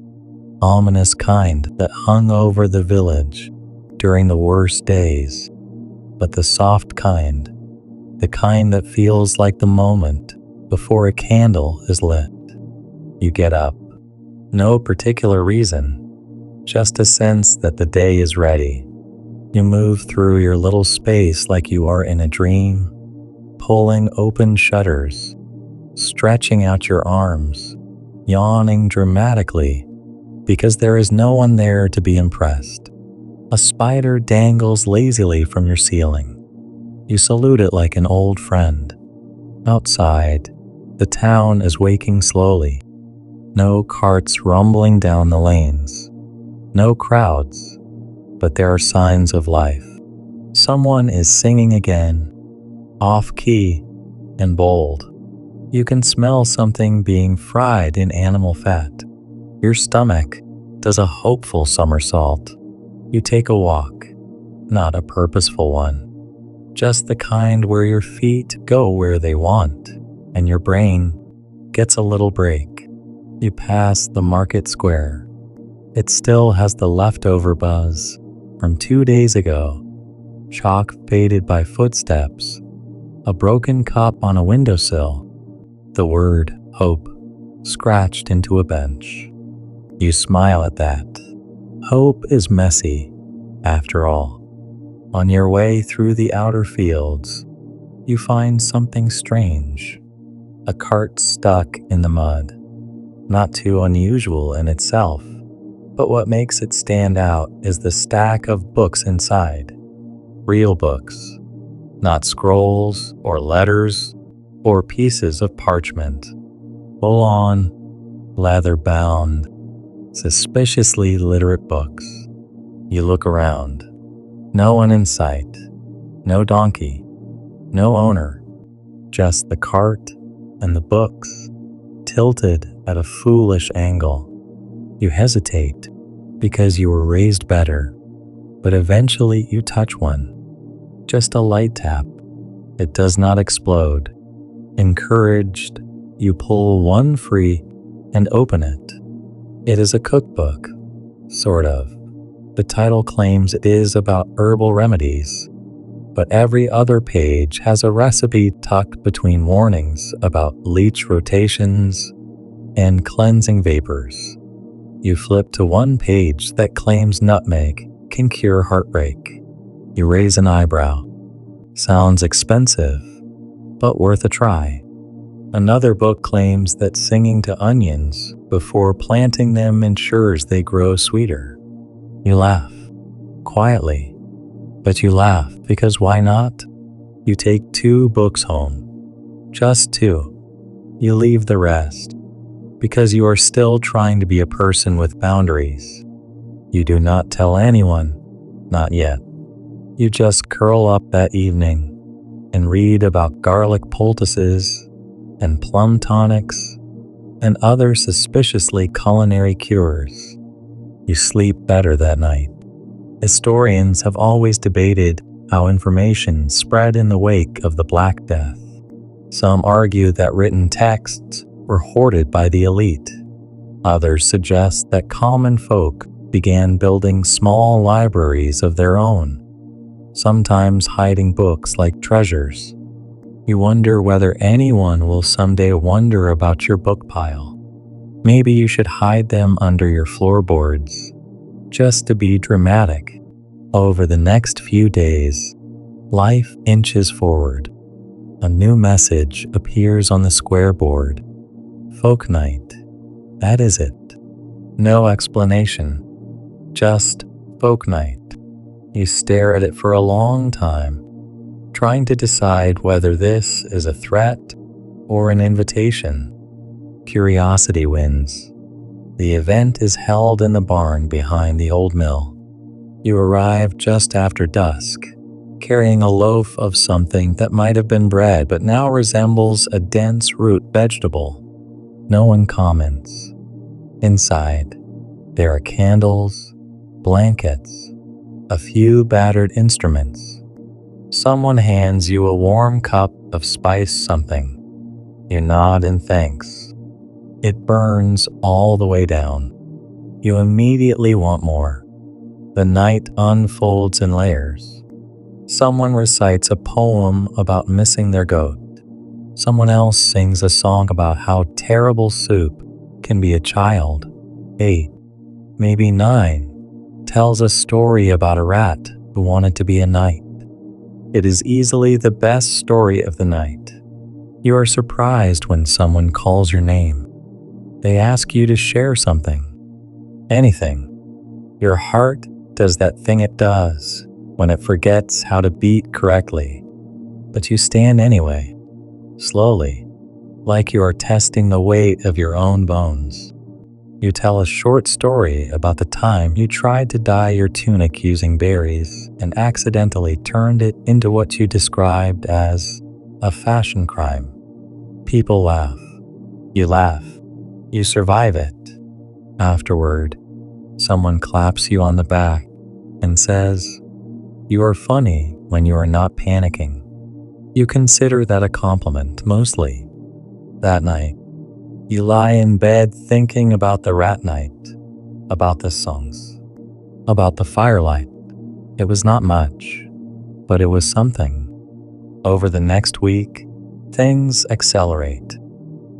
Speaker 1: ominous kind that hung over the village during the worst days, but the soft kind, the kind that feels like the moment before a candle is lit. You get up. No particular reason, just a sense that the day is ready. You move through your little space like you are in a dream, pulling open shutters, stretching out your arms, yawning dramatically because there is no one there to be impressed. A spider dangles lazily from your ceiling. You salute it like an old friend. Outside, the town is waking slowly. No carts rumbling down the lanes. No crowds, but there are signs of life. Someone is singing again, off-key and bold. You can smell something being fried in animal fat. Your stomach does a hopeful somersault. You take a walk, not a purposeful one, just the kind where your feet go where they want, and your brain gets a little break. You pass the market square. It still has the leftover buzz from 2 days ago, chalk faded by footsteps, a broken cup on a windowsill, the word hope scratched into a bench. You smile at that. Hope is messy, after all. On your way through the outer fields, you find something strange. A cart stuck in the mud. Not too unusual in itself, but what makes it stand out is the stack of books inside. Real books, not scrolls or letters or pieces of parchment. Full-on, leather-bound, suspiciously literate books. You look around. No one in sight. No donkey. No owner. Just the cart and the books, tilted at a foolish angle. You hesitate because you were raised better, but eventually you touch one. Just a light tap. It does not explode. Encouraged, you pull one free and open it. It is a cookbook, sort of. The title claims it is about herbal remedies, but every other page has a recipe tucked between warnings about leech rotations and cleansing vapors. You flip to one page that claims nutmeg can cure heartbreak. You raise an eyebrow. Sounds expensive, but worth a try. Another book claims that singing to onions before planting them ensures they grow sweeter. You laugh, quietly, but you laugh because why not? You take 2 books home, just 2. You leave the rest, because you are still trying to be a person with boundaries. You do not tell anyone, not yet. You just curl up that evening and read about garlic poultices and plum tonics and other suspiciously culinary cures. You sleep better that night. Historians have always debated how information spread in the wake of the Black Death. Some argue that written texts were hoarded by the elite. Others suggest that common folk began building small libraries of their own, sometimes hiding books like treasures. You wonder whether anyone will someday wonder about your book pile. Maybe you should hide them under your floorboards, just to be dramatic. Over the next few days, life inches forward. A new message appears on the square board. Folk night. That is it. No explanation. Just folk night. You stare at it for a long time, trying to decide whether this is a threat or an invitation. Curiosity wins. The event is held in the barn behind the old mill. You arrive just after dusk, carrying a loaf of something that might have been bread but now resembles a dense root vegetable. No one comments. Inside, there are candles, blankets, a few battered instruments. Someone hands you a warm cup of spiced something. You nod in thanks. It burns all the way down. You immediately want more. The night unfolds in layers. Someone recites a poem about missing their goat. Someone else sings a song about how terrible soup can be. A child, 8, maybe 9, tells a story about a rat who wanted to be a knight. It is easily the best story of the night. You are surprised when someone calls your name. They ask you to share something. Anything. Your heart does that thing it does when it forgets how to beat correctly. But you stand anyway, slowly, like you are testing the weight of your own bones. You tell a short story about the time you tried to dye your tunic using berries and accidentally turned it into what you described as a fashion crime. People laugh. You laugh. You survive it. Afterward, someone claps you on the back and says, "You are funny when you are not panicking." You consider that a compliment, mostly. That night, you lie in bed thinking about the rat night, about the songs, about the firelight. It was not much, but it was something. Over the next week, things accelerate.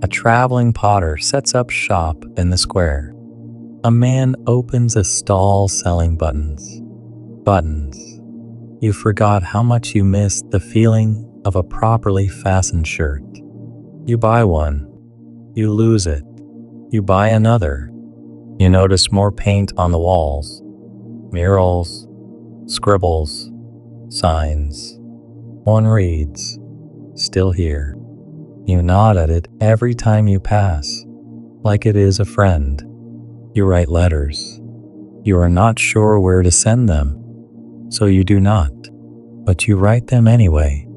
Speaker 1: A traveling potter sets up shop in the square. A man opens a stall selling buttons. Buttons. You forgot how much you missed the feeling of a properly fastened shirt. You buy one. You lose it. You buy another. You notice more paint on the walls. Murals, scribbles, signs. One reads, "Still here." You nod at it every time you pass, like it is a friend. You write letters. You are not sure where to send them, so you do not, but you write them anyway.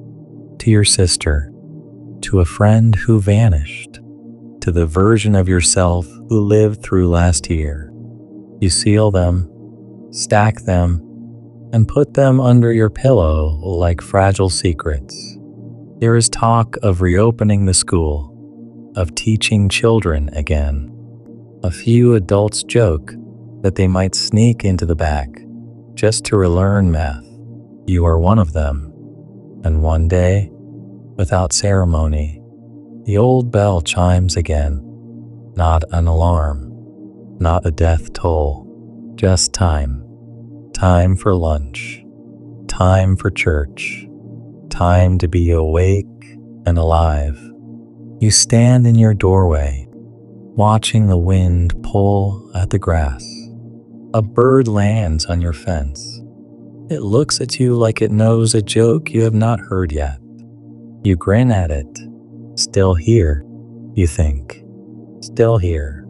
Speaker 1: To your sister, to a friend who vanished, to the version of yourself who lived through last year. You seal them, stack them, and put them under your pillow like fragile secrets. There is talk of reopening the school, of teaching children again. A few adults joke that they might sneak into the back just to relearn math. You are one of them. And one day, without ceremony, the old bell chimes again. Not an alarm, not a death toll, just time. Time for lunch, time for church, time to be awake and alive. You stand in your doorway, watching the wind pull at the grass. A bird lands on your fence. It looks at you like it knows a joke you have not heard yet. You grin at it. Still here, you think. Still here.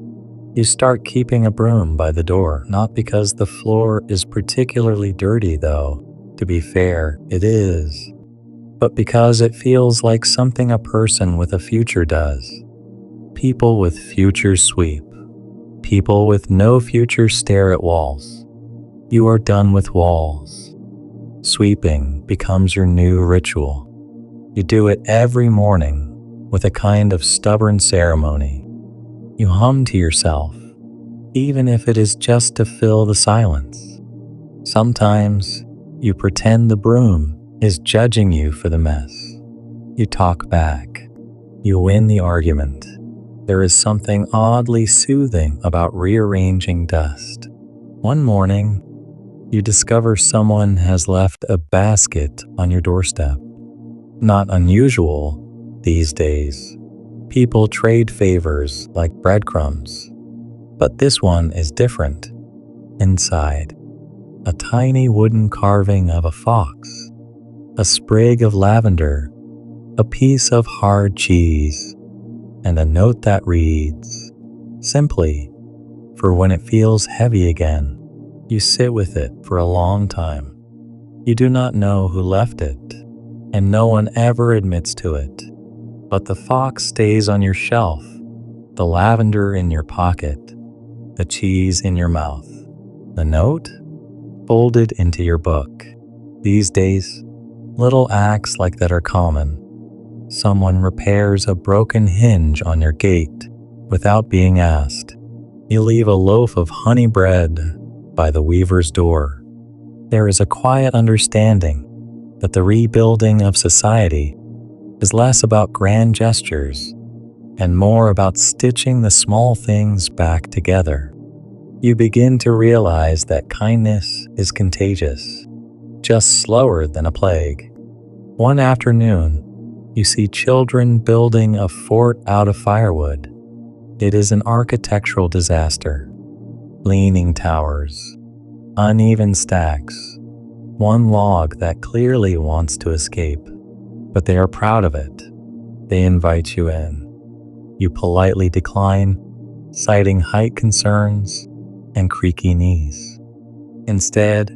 Speaker 1: You start keeping a broom by the door, not because the floor is particularly dirty, though, to be fair, it is, but because it feels like something a person with a future does. People with futures sweep. People with no future stare at walls. You are done with walls. Sweeping becomes your new ritual. You do it every morning with a kind of stubborn ceremony. You hum to yourself, even if it is just to fill the silence. Sometimes you pretend the broom is judging you for the mess. You talk back. You win the argument. There is something oddly soothing about rearranging dust. One morning, you discover someone has left a basket on your doorstep. Not unusual these days. People trade favors like breadcrumbs. But this one is different. Inside, a tiny wooden carving of a fox, a sprig of lavender, a piece of hard cheese, and a note that reads, simply, for when it feels heavy again. You sit with it for a long time. You do not know who left it, and no one ever admits to it. But the fox stays on your shelf, the lavender in your pocket, the cheese in your mouth, the note folded into your book. These days, little acts like that are common. Someone repairs a broken hinge on your gate without being asked. You leave a loaf of honey bread by the weaver's door. There is a quiet understanding that the rebuilding of society is less about grand gestures and more about stitching the small things back together. You begin to realize that kindness is contagious, just slower than a plague. One afternoon, you see children building a fort out of firewood. It is an architectural disaster. Leaning towers, uneven stacks, one log that clearly wants to escape, but they are proud of it. They invite you in. You politely decline, citing height concerns and creaky knees. Instead,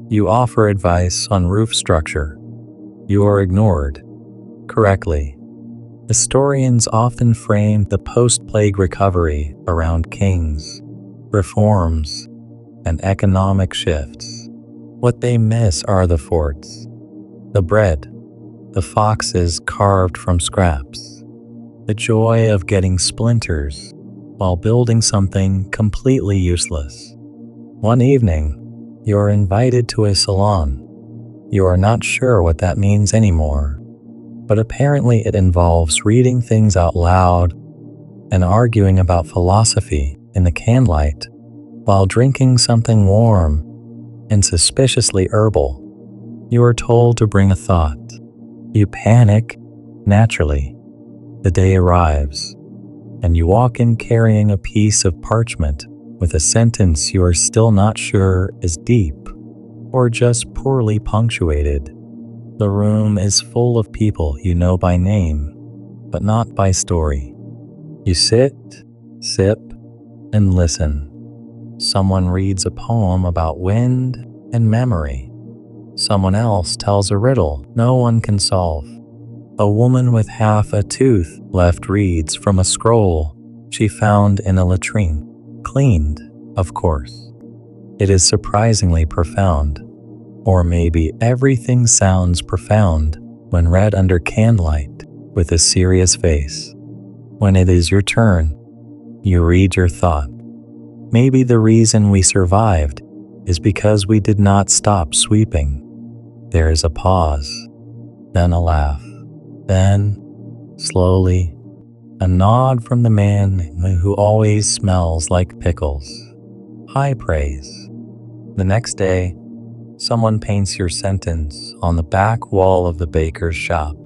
Speaker 1: you offer advice on roof structure. You are ignored. Correctly. Historians often frame the post-plague recovery around kings, reforms, and economic shifts. What they miss are the forts, the bread, the foxes carved from scraps, the joy of getting splinters while building something completely useless. One evening, you are invited to a salon. You are not sure what that means anymore, but apparently it involves reading things out loud and arguing about philosophy in the candlelight while drinking something warm and suspiciously herbal. You are told to bring a thought. You panic, naturally. The day arrives, and you walk in carrying a piece of parchment with a sentence you are still not sure is deep or just poorly punctuated. The room is full of people you know by name, but not by story. You sit, sip, and listen. Someone reads a poem about wind and memory. Someone else tells a riddle no one can solve. A woman with half a tooth left reads from a scroll she found in a latrine. Cleaned, of course. It is surprisingly profound. Or maybe everything sounds profound when read under candlelight with a serious face. When it is your turn, you read your thought. Maybe the reason we survived is because we did not stop sweeping. There is a pause, then a laugh, then, slowly, a nod from the man who always smells like pickles. High praise. The next day, someone paints your sentence on the back wall of the baker's shop.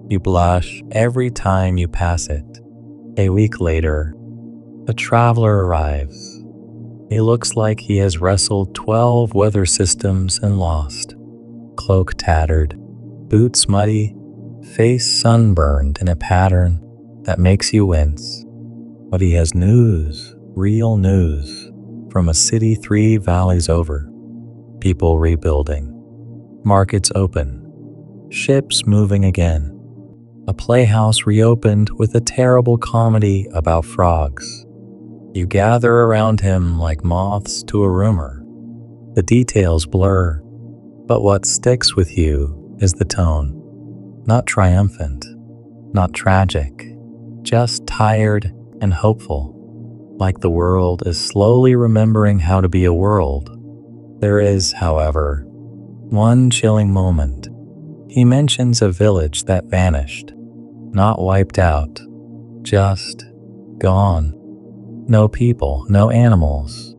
Speaker 1: You blush every time you pass it. A week later, a traveler arrives. He looks like he has wrestled 12 weather systems and lost. Cloak tattered, boots muddy, face sunburned in a pattern that makes you wince. But he has news, real news, from a city 3 valleys over. People rebuilding, markets open, ships moving again. A playhouse reopened with a terrible comedy about frogs. You gather around him like moths to a rumor. The details blur, but what sticks with you is the tone. Not triumphant, not tragic, just tired and hopeful, like the world is slowly remembering how to be a world. There is, however, one chilling moment. He mentions a village that vanished, not wiped out, just gone. No people, no animals,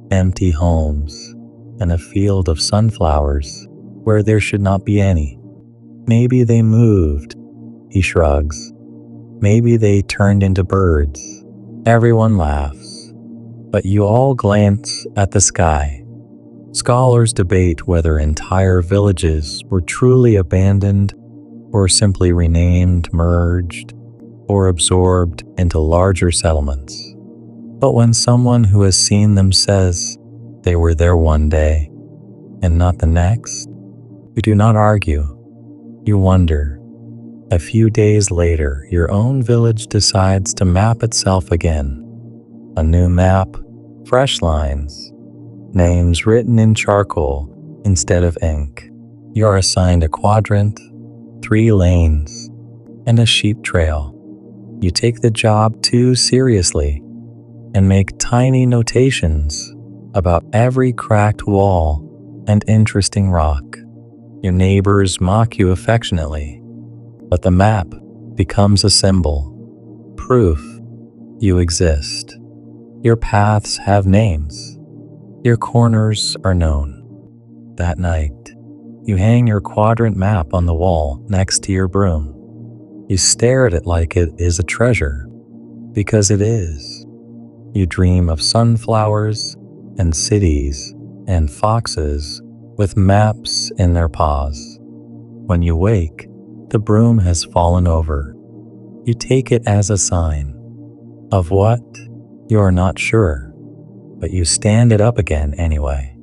Speaker 1: empty homes, and a field of sunflowers where there should not be any. Maybe they moved, he shrugs. Maybe they turned into birds. Everyone laughs, but you all glance at the sky. Scholars debate whether entire villages were truly abandoned or simply renamed, merged, or absorbed into larger settlements. But when someone who has seen them says they were there one day and not the next, you do not argue. You wonder. A few days later, your own village decides to map itself again. A new map, fresh lines, names written in charcoal instead of ink. You are assigned a quadrant, 3 lanes, and a sheep trail. You take the job too seriously and make tiny notations about every cracked wall and interesting rock. Your neighbors mock you affectionately, but the map becomes a symbol, proof you exist. Your paths have names. Your corners are known. That night, you hang your quadrant map on the wall next to your broom. You stare at it like it is a treasure, because it is. You dream of sunflowers and cities and foxes with maps in their paws. When you wake, the broom has fallen over. You take it as a sign. Of what? You are not sure, but you stand it up again anyway.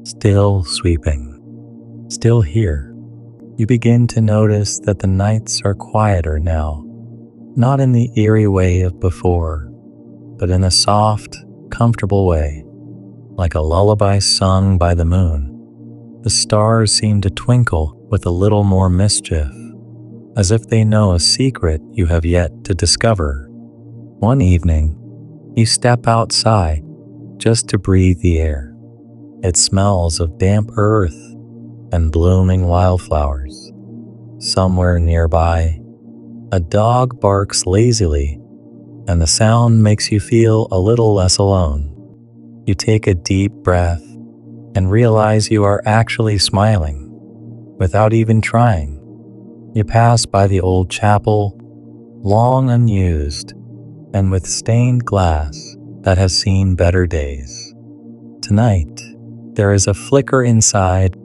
Speaker 1: Still sweeping. Still here. You begin to notice that the nights are quieter now, not in the eerie way of before, but in a soft, comfortable way, like a lullaby sung by the moon. The stars seem to twinkle with a little more mischief, as if they know a secret you have yet to discover. One evening, you step outside just to breathe the air. It smells of damp earth and blooming wildflowers. Somewhere nearby, a dog barks lazily, and the sound makes you feel a little less alone. You take a deep breath and realize you are actually smiling, without even trying. You pass by the old chapel, long unused, and with stained glass that has seen better days. Tonight, there is a flicker inside,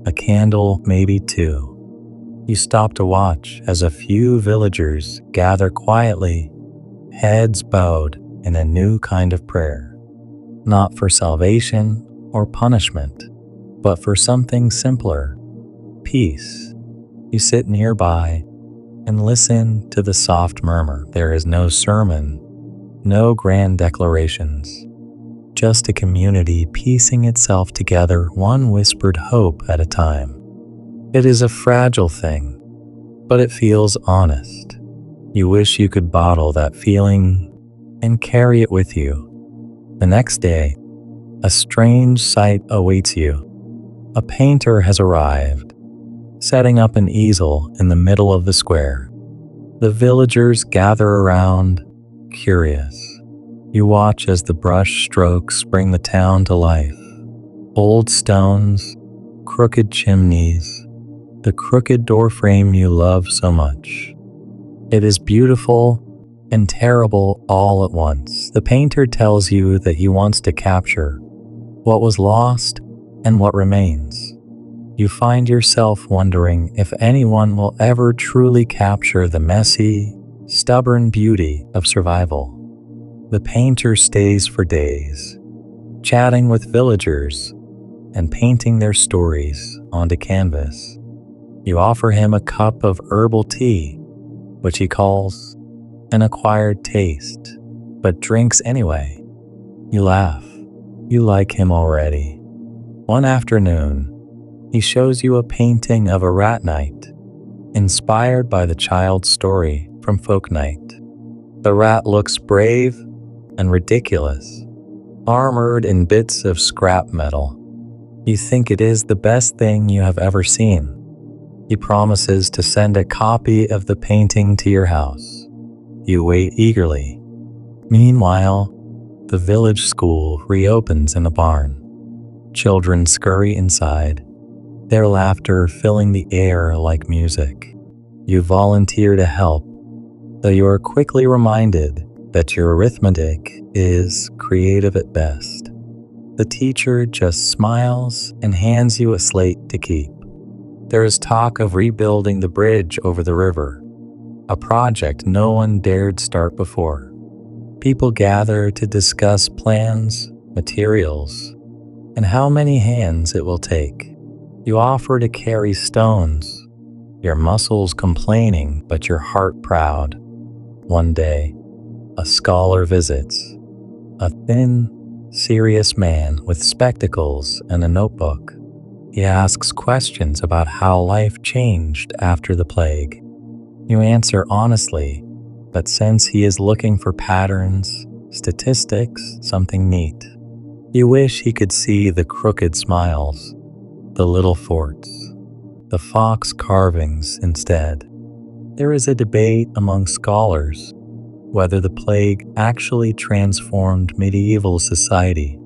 Speaker 1: a candle, maybe 2. You stop to watch as a few villagers gather quietly, heads bowed in a new kind of prayer, not for salvation or punishment, but for something simpler, peace. You sit nearby and listen to the soft murmur. There is no sermon, no grand declarations, just a community piecing itself together one whispered hope at a time. It is a fragile thing, but it feels honest. You wish you could bottle that feeling and carry it with you. The next day, a strange sight awaits you. A painter has arrived, setting up an easel in the middle of the square. The villagers gather around, curious. You watch as the brush strokes bring the town to life. Old stones, crooked chimneys, the crooked doorframe you love so much. It is beautiful and terrible all at once. The painter tells you that he wants to capture what was lost and what remains. You find yourself wondering if anyone will ever truly capture the messy, stubborn beauty of survival. The painter stays for days, chatting with villagers and painting their stories onto canvas. You offer him a cup of herbal tea, which he calls an acquired taste, but drinks anyway. You laugh. You like him already. One afternoon, he shows you a painting of a rat knight, inspired by the child's story from Folk Night. The rat looks brave and ridiculous, armored in bits of scrap metal. You think it is the best thing you have ever seen. He promises to send a copy of the painting to your house. You wait eagerly. Meanwhile, the village school reopens in a barn. Children scurry inside, their laughter filling the air like music. You volunteer to help, though you are quickly reminded that your arithmetic is creative at best. The teacher just smiles and hands you a slate to keep. There is talk of rebuilding the bridge over the river, a project no one dared start before. People gather to discuss plans, materials, and how many hands it will take. You offer to carry stones, your muscles complaining but your heart proud. One day, a scholar visits, a thin, serious man with spectacles and a notebook. He asks questions about how life changed after the plague. You answer honestly, but sense he is looking for patterns, statistics, something neat. You wish he could see the crooked smiles, the little forts, the fox carvings instead. There is a debate among scholars whether the plague actually transformed medieval society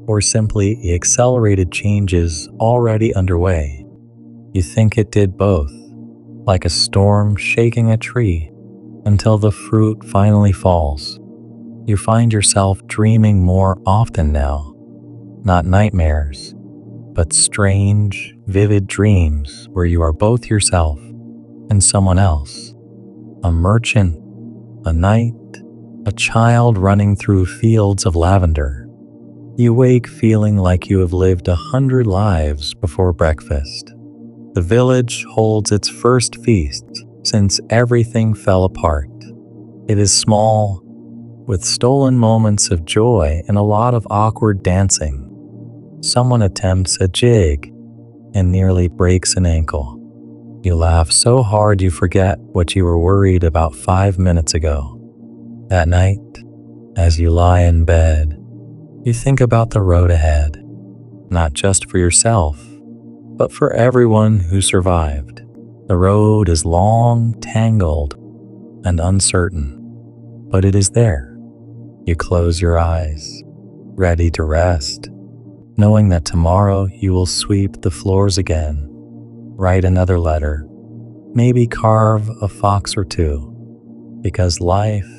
Speaker 1: or simply accelerated changes already underway. You think it did both, like a storm shaking a tree until the fruit finally falls. You find yourself dreaming more often now, not nightmares, but strange, vivid dreams where you are both yourself and someone else. A merchant, a knight, a child running through fields of lavender. You wake feeling like you have lived 100 lives before breakfast. The village holds its first feast since everything fell apart. It is small, with stolen moments of joy and a lot of awkward dancing. Someone attempts a jig and nearly breaks an ankle. You laugh so hard you forget what you were worried about 5 minutes ago. That night, as you lie in bed, you think about the road ahead, not just for yourself, but for everyone who survived. The road is long, tangled, and uncertain, but it is there. You close your eyes, ready to rest, knowing that tomorrow you will sweep the floors again, write another letter, maybe carve a fox or two, because life,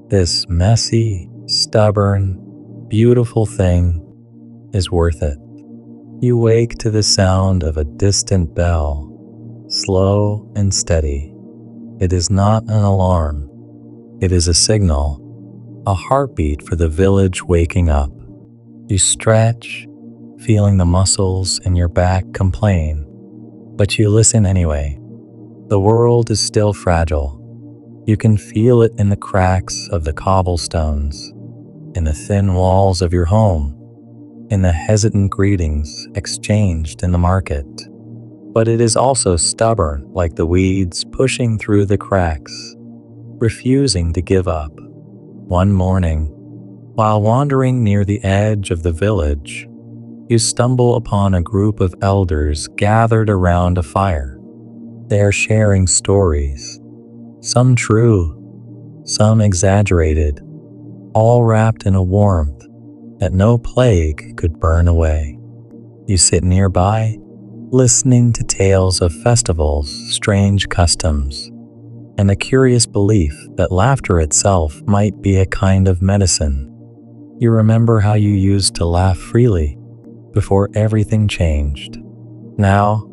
Speaker 1: this messy, stubborn, beautiful thing, is worth it. You wake to the sound of a distant bell, slow and steady. It is not an alarm. It is a signal, a heartbeat for the village waking up. You stretch, feeling the muscles in your back complain, but you listen anyway. The world is still fragile. You can feel it in the cracks of the cobblestones, in the thin walls of your home, in the hesitant greetings exchanged in the market. But it is also stubborn, like the weeds pushing through the cracks, refusing to give up. One morning, while wandering near the edge of the village, you stumble upon a group of elders gathered around a fire. They are sharing stories, some true, some exaggerated, all wrapped in a warmth that no plague could burn away. You sit nearby, listening to tales of festivals, strange customs, and a curious belief that laughter itself might be a kind of medicine. You remember how you used to laugh freely before everything changed. Now,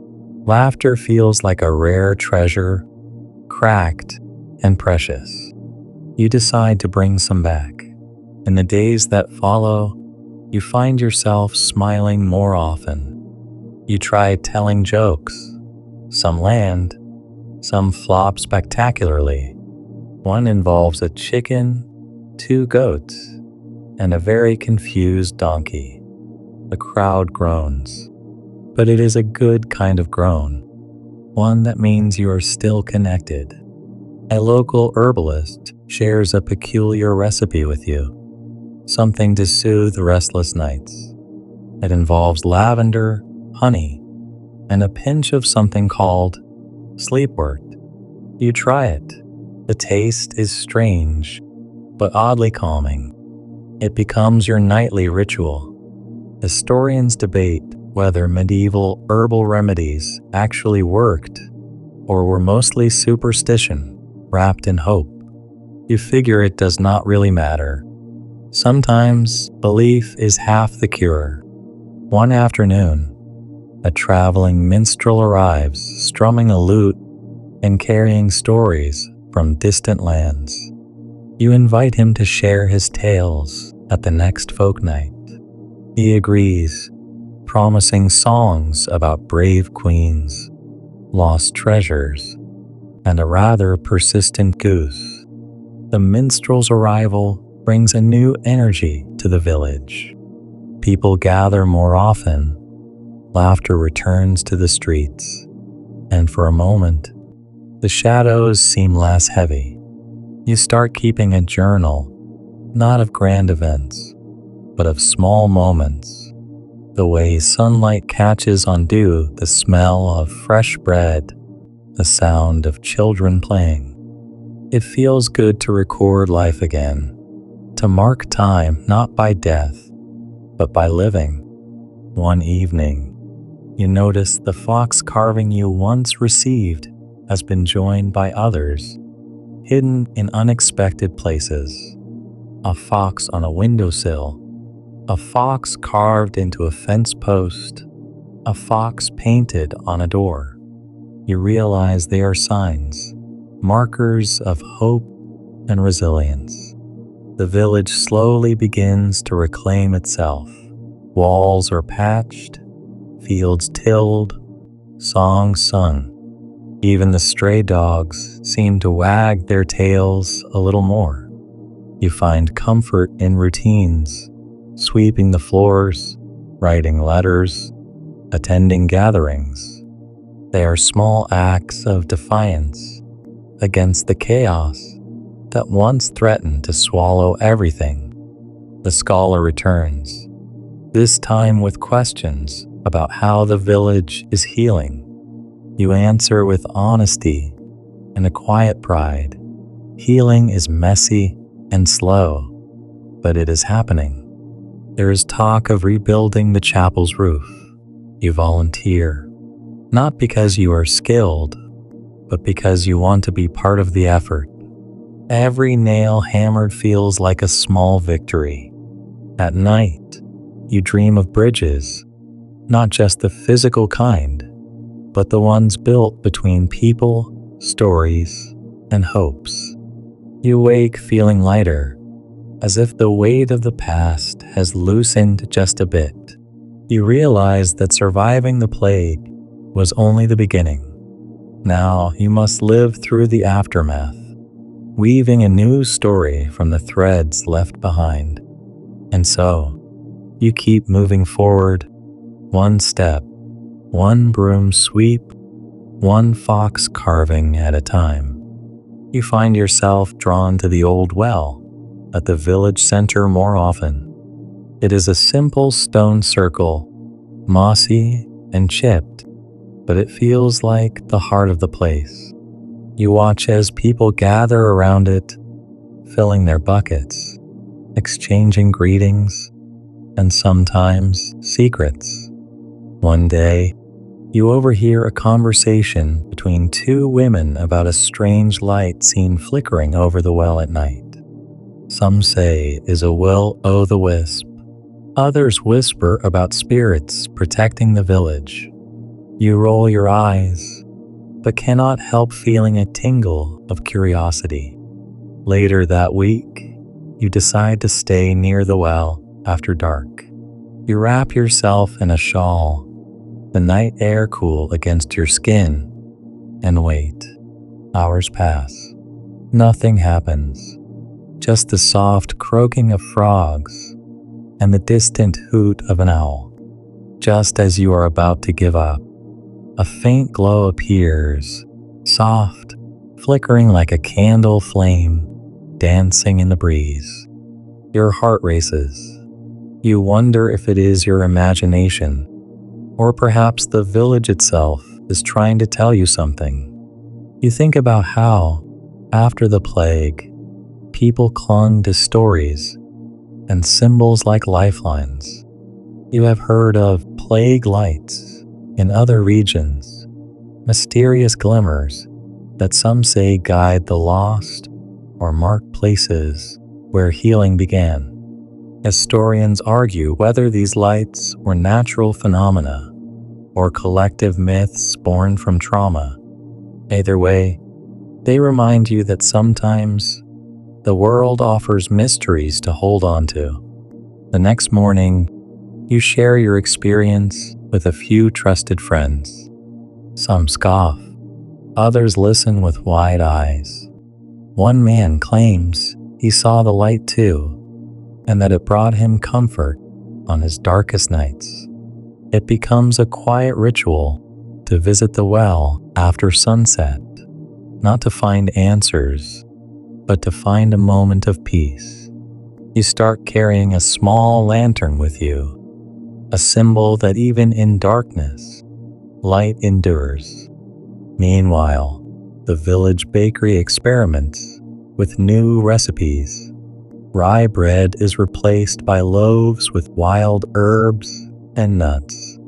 Speaker 1: laughter feels like a rare treasure, cracked and precious. You decide to bring some back. In the days that follow, you find yourself smiling more often. You try telling jokes. Some land, some flop spectacularly. One involves a chicken, 2 goats, and a very confused donkey. The crowd groans, but it is a good kind of groan, one that means you are still connected. A local herbalist shares a peculiar recipe with you, something to soothe restless nights. It involves lavender, honey, and a pinch of something called sleepwort. You try it. The taste is strange, but oddly calming. It becomes your nightly ritual. Historians debate whether medieval herbal remedies actually worked or were mostly superstition wrapped in hope. You figure it does not really matter. Sometimes belief is half the cure. One afternoon, a traveling minstrel arrives, strumming a lute and carrying stories from distant lands. You invite him to share his tales at the next folk night. He agrees, promising songs about brave queens, lost treasures, and a rather persistent goose. The minstrel's arrival brings a new energy to the village. People gather more often. Laughter returns to the streets, and for a moment, the shadows seem less heavy. You start keeping a journal, not of grand events, but of small moments. The way sunlight catches on dew, the smell of fresh bread, the sound of children playing. It feels good to record life again, to mark time not by death, but by living. One evening, you notice the fox carving you once received has been joined by others, hidden in unexpected places. A fox on a windowsill, a fox carved into a fence post, a fox painted on a door. You realize they are signs, markers of hope and resilience. The village slowly begins to reclaim itself. Walls are patched, fields tilled, songs sung. Even the stray dogs seem to wag their tails a little more. You find comfort in routines, sweeping the floors, writing letters, attending gatherings. They are small acts of defiance against the chaos that once threatened to swallow everything. The scholar returns, this time with questions about how the village is healing. You answer with honesty and a quiet pride. Healing is messy and slow, but it is happening. There is talk of rebuilding the chapel's roof. You volunteer, not because you are skilled, but because you want to be part of the effort. Every nail hammered feels like a small victory. At night, you dream of bridges, not just the physical kind, but the ones built between people, stories, and hopes. You wake feeling lighter, as if the weight of the past has loosened just a bit. You realize that surviving the plague was only the beginning. Now you must live through the aftermath, weaving a new story from the threads left behind. And so, you keep moving forward, one step, one broom sweep, one fox carving at a time. You find yourself drawn to the old well at the village center more often. It is a simple stone circle, mossy and chipped, but it feels like the heart of the place. You watch as people gather around it, filling their buckets, exchanging greetings, and sometimes secrets. One day, You overhear a conversation between two women about a strange light seen flickering over the well at night. Some say it is a will-o'-the-wisp. Others whisper about spirits protecting the village. You roll your eyes, but cannot help feeling a tingle of curiosity. Later that week, you decide to stay near the well after dark. You wrap yourself in a shawl, the night air cool against your skin, and wait. Hours pass. Nothing happens. Just the soft croaking of frogs and the distant hoot of an owl. Just as you are about to give up, a faint glow appears, soft, flickering like a candle flame, dancing in the breeze. Your heart races. You wonder if it is your imagination, or perhaps the village itself is trying to tell you something. You think about how, after the plague, people clung to stories and symbols like lifelines. You have heard of plague lights in other regions, mysterious glimmers that some say guide the lost or mark places where healing began. Historians argue whether these lights were natural phenomena or collective myths born from trauma. Either way, they remind you that sometimes the world offers mysteries to hold on to. The next morning, you share your experience with a few trusted friends. Some scoff, others listen with wide eyes. One man claims he saw the light too, and that it brought him comfort on his darkest nights. It becomes a quiet ritual to visit the well after sunset, not to find answers, but to find a moment of peace. You start carrying a small lantern with you, a symbol that even in darkness, light endures. Meanwhile, the village bakery experiments with new recipes. Rye bread is replaced by loaves with wild herbs and nuts.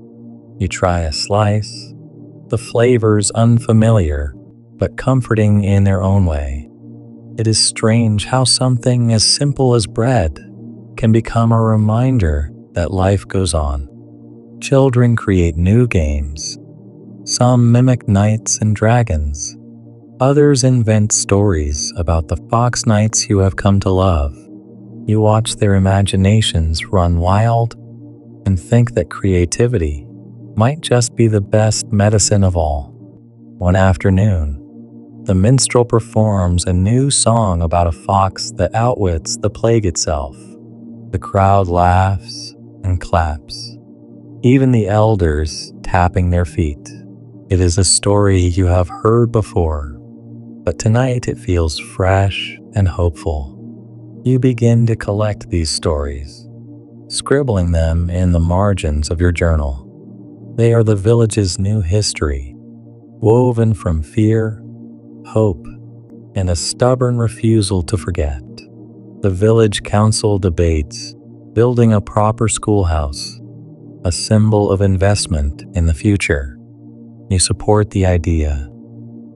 Speaker 1: You try a slice, the flavors unfamiliar but comforting in their own way. It is strange how something as simple as bread can become a reminder that life goes on. Children create new games. Some mimic knights and dragons. Others invent stories about the fox knights you have come to love. You watch their imaginations run wild and think that creativity might just be the best medicine of all. One afternoon, the minstrel performs a new song about a fox that outwits the plague itself. The crowd laughs and claps, even the elders tapping their feet. It is a story you have heard before, but tonight it feels fresh and hopeful. You begin to collect these stories, scribbling them in the margins of your journal. They are the village's new history, woven from fear, hope, and a stubborn refusal to forget. The village council debates building a proper schoolhouse, a symbol of investment in the future. You support the idea,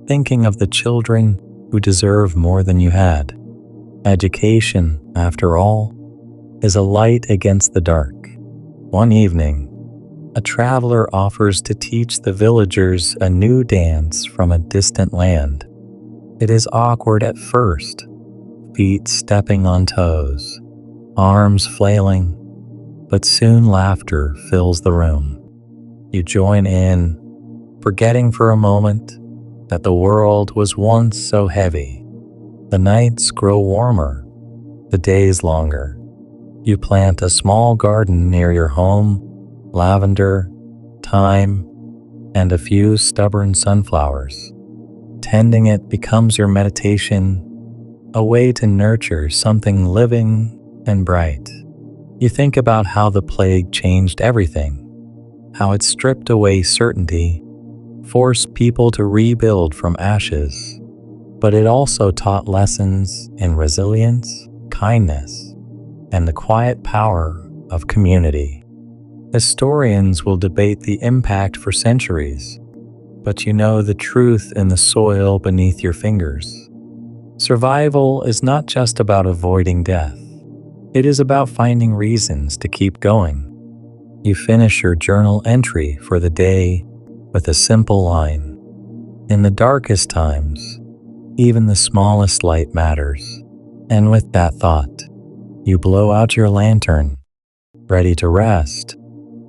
Speaker 1: thinking of the children who deserve more than you had. Education, after all, is a light against the dark. One evening, a traveler offers to teach the villagers a new dance from a distant land. It is awkward at first, feet stepping on toes, arms flailing, but soon laughter fills the room. You join in, forgetting for a moment that the world was once so heavy. The nights grow warmer, the days longer. You plant a small garden near your home, lavender, thyme, and a few stubborn sunflowers. Tending it becomes your meditation, a way to nurture something living and bright. You think about how the plague changed everything, how it stripped away certainty, forced people to rebuild from ashes, but it also taught lessons in resilience, kindness, and the quiet power of community. Historians will debate the impact for centuries, but you know the truth in the soil beneath your fingers. Survival is not just about avoiding death. It is about finding reasons to keep going. You finish your journal entry for the day with a simple line. In the darkest times, even the smallest light matters. And with that thought, you blow out your lantern, ready to rest,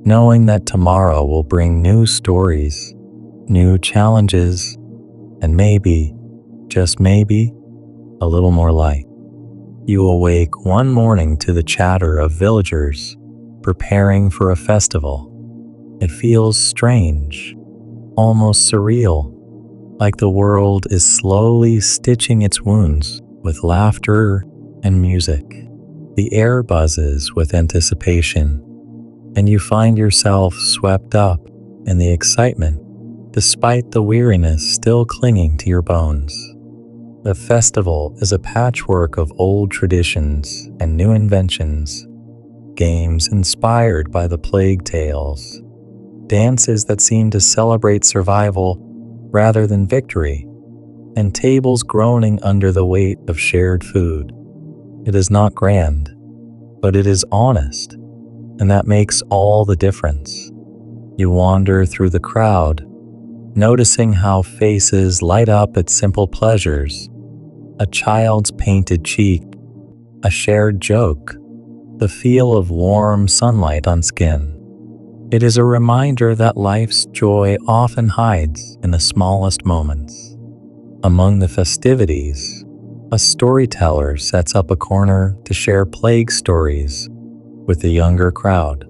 Speaker 1: knowing that tomorrow will bring new stories, new challenges, and maybe, just maybe, a little more light. You awake one morning to the chatter of villagers preparing for a festival. It feels strange, almost surreal, like the world is slowly stitching its wounds with laughter and music. The air buzzes with anticipation, and you find yourself swept up in the excitement despite the weariness still clinging to your bones. The festival is a patchwork of old traditions and new inventions, games inspired by the plague tales, dances that seem to celebrate survival rather than victory, and tables groaning under the weight of shared food. It is not grand, but it is honest, and that makes all the difference. You wander through the crowd, noticing how faces light up at simple pleasures, a child's painted cheek, a shared joke, the feel of warm sunlight on skin. It is a reminder that life's joy often hides in the smallest moments. Among the festivities, a storyteller sets up a corner to share plague stories with the younger crowd.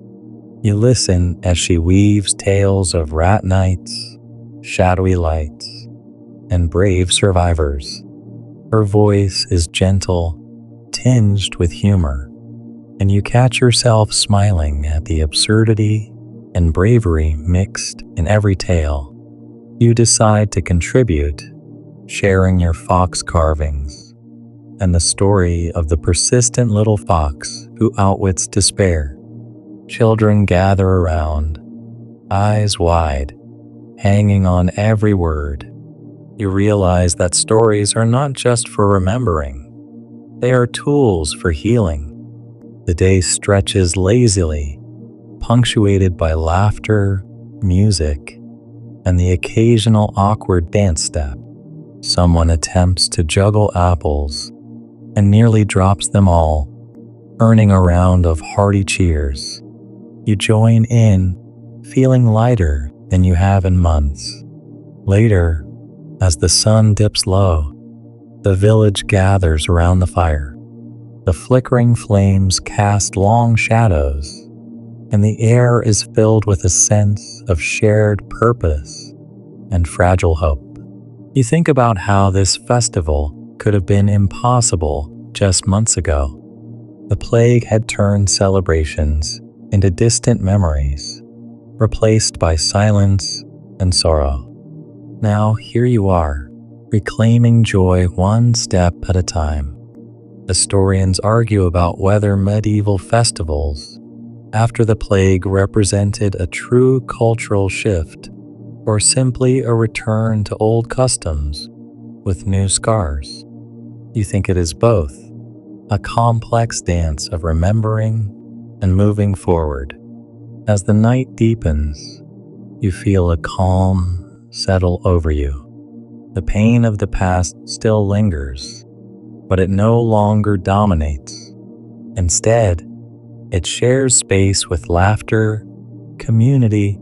Speaker 1: You listen as she weaves tales of rat nights, shadowy lights, and brave survivors. Her voice is gentle, tinged with humor, and you catch yourself smiling at the absurdity and bravery mixed in every tale. You decide to contribute, sharing your fox carvings and the story of the persistent little fox who outwits despair. Children gather around, eyes wide, hanging on every word. You realize that stories are not just for remembering. They are tools for healing. The day stretches lazily, punctuated by laughter, music, and the occasional awkward dance step. Someone attempts to juggle apples and nearly drops them all, earning a round of hearty cheers. You join in, feeling lighter than you have in months. Later, as the sun dips low, the village gathers around the fire. The flickering flames cast long shadows, and the air is filled with a sense of shared purpose and fragile hope. You think about how this festival could have been impossible just months ago. The plague had turned celebrations into distant memories, replaced by silence and sorrow. Now here you are, reclaiming joy one step at a time. Historians argue about whether medieval festivals after the plague represented a true cultural shift or simply a return to old customs with new scars. You think it is both, a complex dance of remembering and moving forward. As the night deepens, you feel a calm settle over you. The pain of the past still lingers, but it no longer dominates. Instead, it shares space with laughter, community,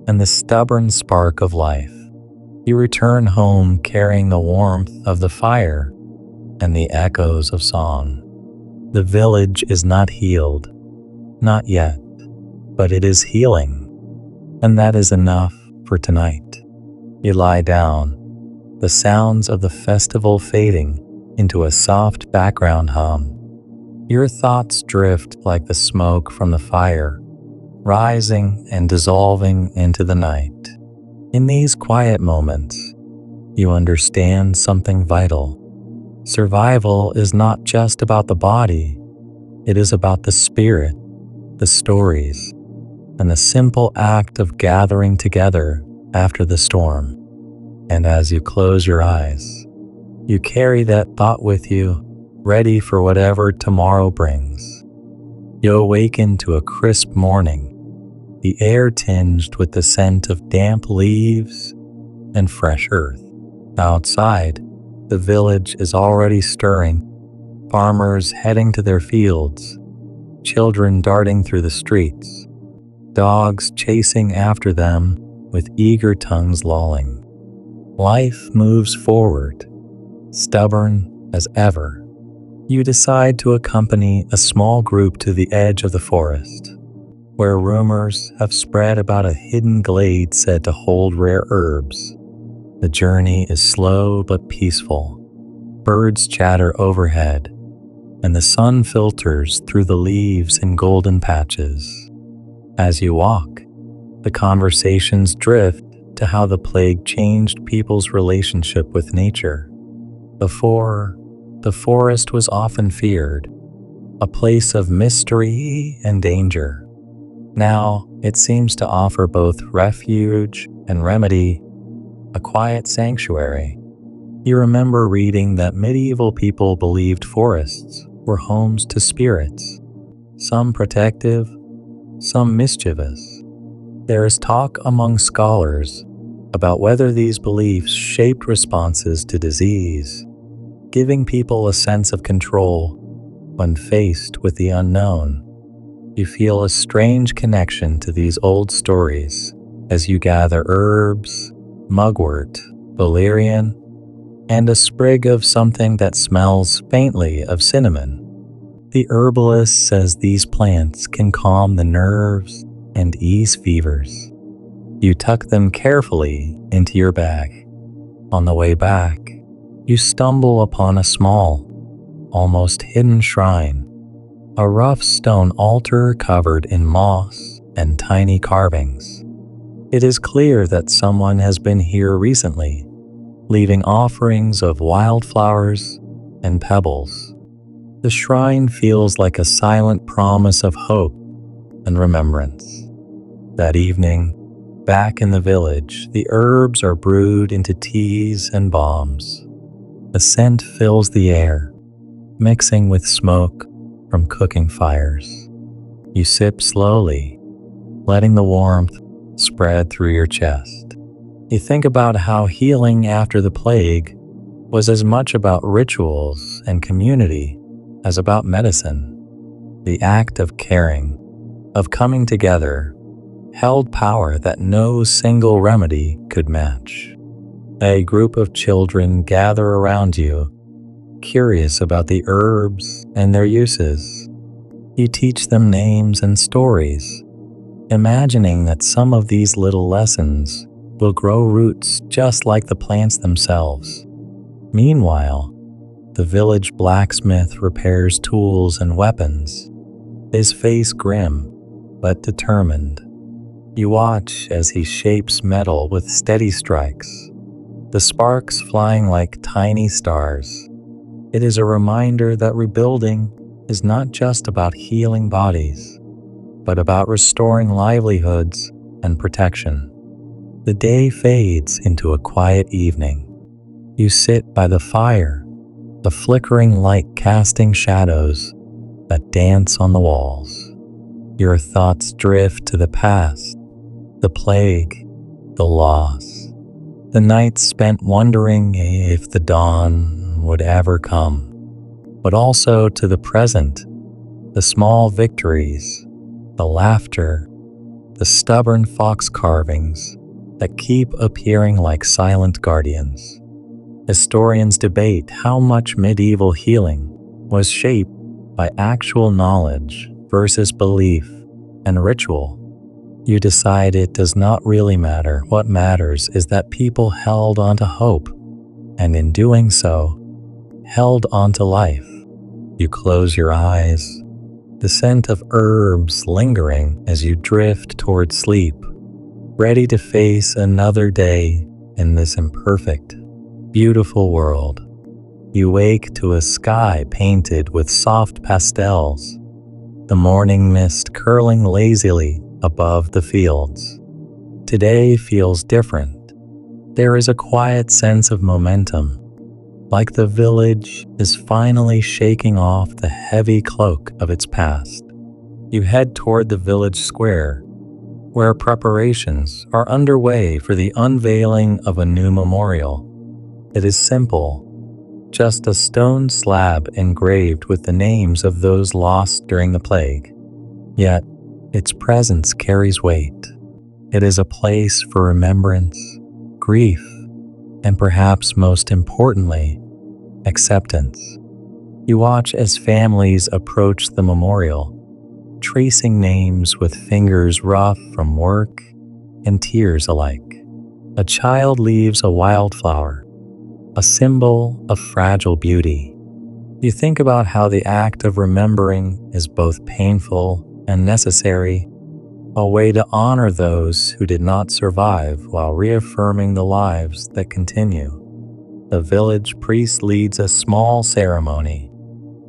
Speaker 1: and the stubborn spark of life. You return home carrying the warmth of the fire and the echoes of song. The village is not healed, not yet, but it is healing, and that is enough for tonight. You lie down, the sounds of the festival fading into a soft background hum. Your thoughts drift like the smoke from the fire, rising and dissolving into the night. In these quiet moments, you understand something vital. Survival is not just about the body, it is about the spirit, the stories, and the simple act of gathering together after the storm. And as you close your eyes, you carry that thought with you, ready for whatever tomorrow brings. You awaken to a crisp morning, the air tinged with the scent of damp leaves and fresh earth. Outside, the village is already stirring, farmers heading to their fields, children darting through the streets, dogs chasing after them with eager tongues lolling. Life moves forward, stubborn as ever. You decide to accompany a small group to the edge of the forest, where rumors have spread about a hidden glade said to hold rare herbs. The journey is slow but peaceful. Birds chatter overhead, and the sun filters through the leaves in golden patches. As you walk, the conversations drift to how the plague changed people's relationship with nature. Before, the forest was often feared, a place of mystery and danger. Now, it seems to offer both refuge and remedy, a quiet sanctuary. You remember reading that medieval people believed forests were homes to spirits, some protective, some mischievous. There is talk among scholars about whether these beliefs shaped responses to disease, giving people a sense of control when faced with the unknown. You feel a strange connection to these old stories as you gather herbs, mugwort, valerian, and a sprig of something that smells faintly of cinnamon. The herbalist says these plants can calm the nerves and ease fevers. You tuck them carefully into your bag. On the way back, you stumble upon a small, almost hidden shrine, a rough stone altar covered in moss and tiny carvings. It is clear that someone has been here recently, leaving offerings of wildflowers and pebbles. The shrine feels like a silent promise of hope and remembrance. That evening, back in the village, the herbs are brewed into teas and balms. The scent fills the air, mixing with smoke from cooking fires. You sip slowly, letting the warmth spread through your chest. You think about how healing after the plague was as much about rituals and community as about medicine. The act of caring, of coming together, held power that no single remedy could match. A group of children gather around you, curious about the herbs and their uses. You teach them names and stories, imagining that some of these little lessons will grow roots just like the plants themselves. Meanwhile, the village blacksmith repairs tools and weapons, his face grim but determined. You watch as he shapes metal with steady strikes, the sparks flying like tiny stars. It is a reminder that rebuilding is not just about healing bodies, but about restoring livelihoods and protection. The day fades into a quiet evening. You sit by the fire, the flickering light casting shadows that dance on the walls. Your thoughts drift to the past, the plague, the loss, the nights spent wondering if the dawn would ever come, but also to the present, the small victories, the laughter, the stubborn fox carvings that keep appearing like silent guardians. Historians debate how much medieval healing was shaped by actual knowledge versus belief and ritual. You decide it does not really matter. What matters is that people held on to hope, and in doing so, held on to life. You close your eyes, the scent of herbs lingering as you drift toward sleep, ready to face another day in this imperfect, beautiful world. You wake to a sky painted with soft pastels, the morning mist curling lazily above the fields. Today feels different. There is a quiet sense of momentum, like the village is finally shaking off the heavy cloak of its past. You head toward the village square, where preparations are underway for the unveiling of a new memorial. It is simple, just a stone slab engraved with the names of those lost during the plague. Yet, its presence carries weight. It is a place for remembrance, grief, and perhaps most importantly, acceptance. You watch as families approach the memorial, tracing names with fingers rough from work and tears alike. A child leaves a wildflower, a symbol of fragile beauty. You think about how the act of remembering is both painful and necessary, a way to honor those who did not survive while reaffirming the lives that continue. The village priest leads a small ceremony,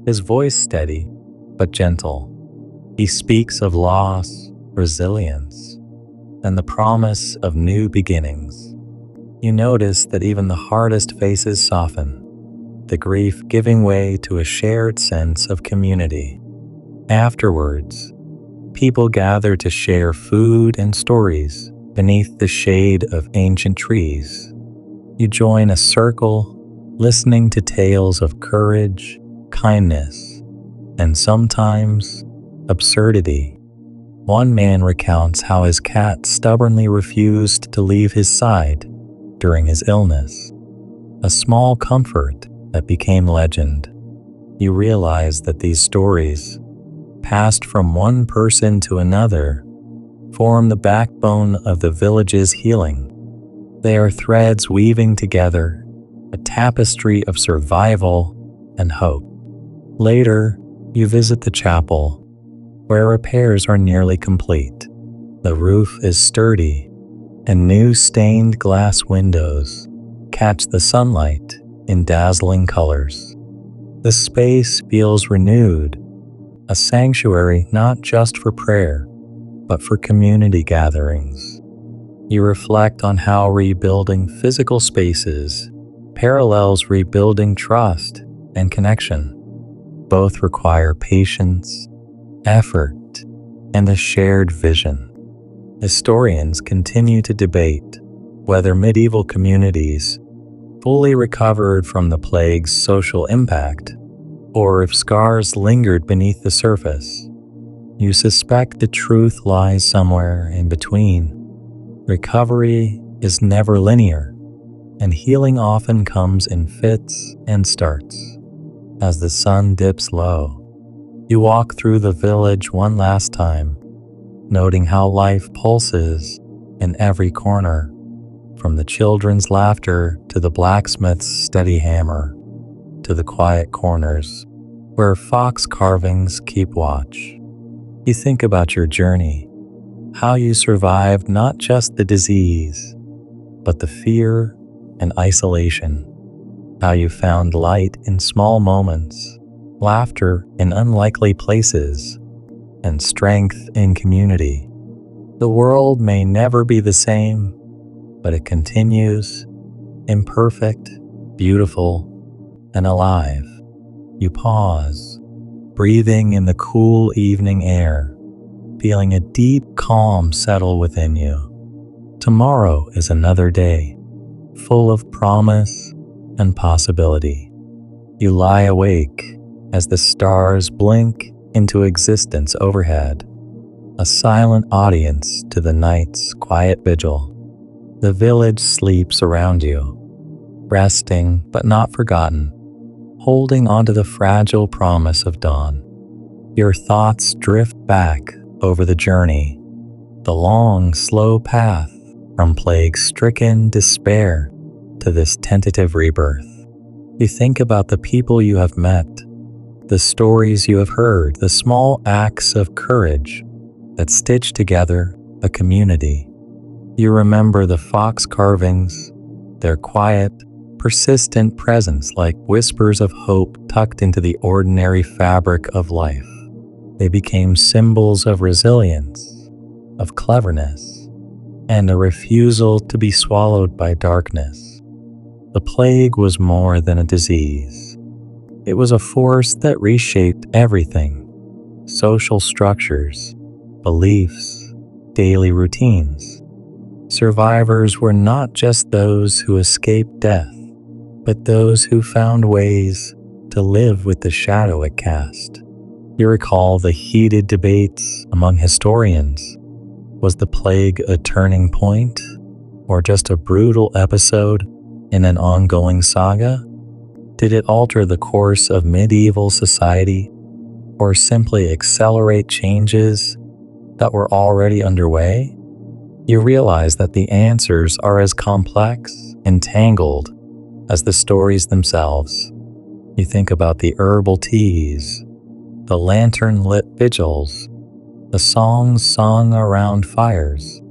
Speaker 1: his voice steady but gentle. He speaks of loss, resilience, and the promise of new beginnings. You notice that even the hardest faces soften, the grief giving way to a shared sense of community. Afterwards, people gather to share food and stories beneath the shade of ancient trees. You join a circle, listening to tales of courage, kindness, and sometimes absurdity. One man recounts how his cat stubbornly refused to leave his side during his illness, a small comfort that became legend. You realize that these stories, passed from one person to another, form the backbone of the village's healing. They are threads weaving together, a tapestry of survival and hope. Later, you visit the chapel, where repairs are nearly complete. The roof is sturdy, and new stained glass windows catch the sunlight in dazzling colors. The space feels renewed, a sanctuary not just for prayer, but for community gatherings. You reflect on how rebuilding physical spaces parallels rebuilding trust and connection. Both require patience, effort, and a shared vision. Historians continue to debate whether medieval communities fully recovered from the plague's social impact, or if scars lingered beneath the surface. You suspect the truth lies somewhere in between. Recovery is never linear, and healing often comes in fits and starts. As the sun dips low, you walk through the village one last time, noting how life pulses in every corner, from the children's laughter to the blacksmith's steady hammer, to the quiet corners where fox carvings keep watch. You think about your journey, how you survived not just the disease, but the fear and isolation, how you found light in small moments, laughter in unlikely places, and strength in community. The world may never be the same, but it continues, imperfect, beautiful, and alive. You pause, breathing in the cool evening air, feeling a deep calm settle within you. Tomorrow is another day, full of promise and possibility. You lie awake as the stars blink into existence overhead, a silent audience to the night's quiet vigil. The village sleeps around you, resting but not forgotten, holding onto the fragile promise of dawn. Your thoughts drift back over the journey, the long, slow path from plague-stricken despair to this tentative rebirth. You think about the people you have met, the stories you have heard, the small acts of courage that stitch together a community. You remember the fox carvings, their quiet, persistent presence like whispers of hope tucked into the ordinary fabric of life. They became symbols of resilience, of cleverness, and a refusal to be swallowed by darkness. The plague was more than a disease. It was a force that reshaped everything: social structures, beliefs, daily routines. Survivors were not just those who escaped death, but those who found ways to live with the shadow it cast. You recall the heated debates among historians. Was the plague a turning point, or just a brutal episode in an ongoing saga? Did it alter the course of medieval society, or simply accelerate changes that were already underway? You realize that the answers are as complex and tangled as the stories themselves. You think about the herbal teas, the lantern-lit vigils, the songs sung around fires,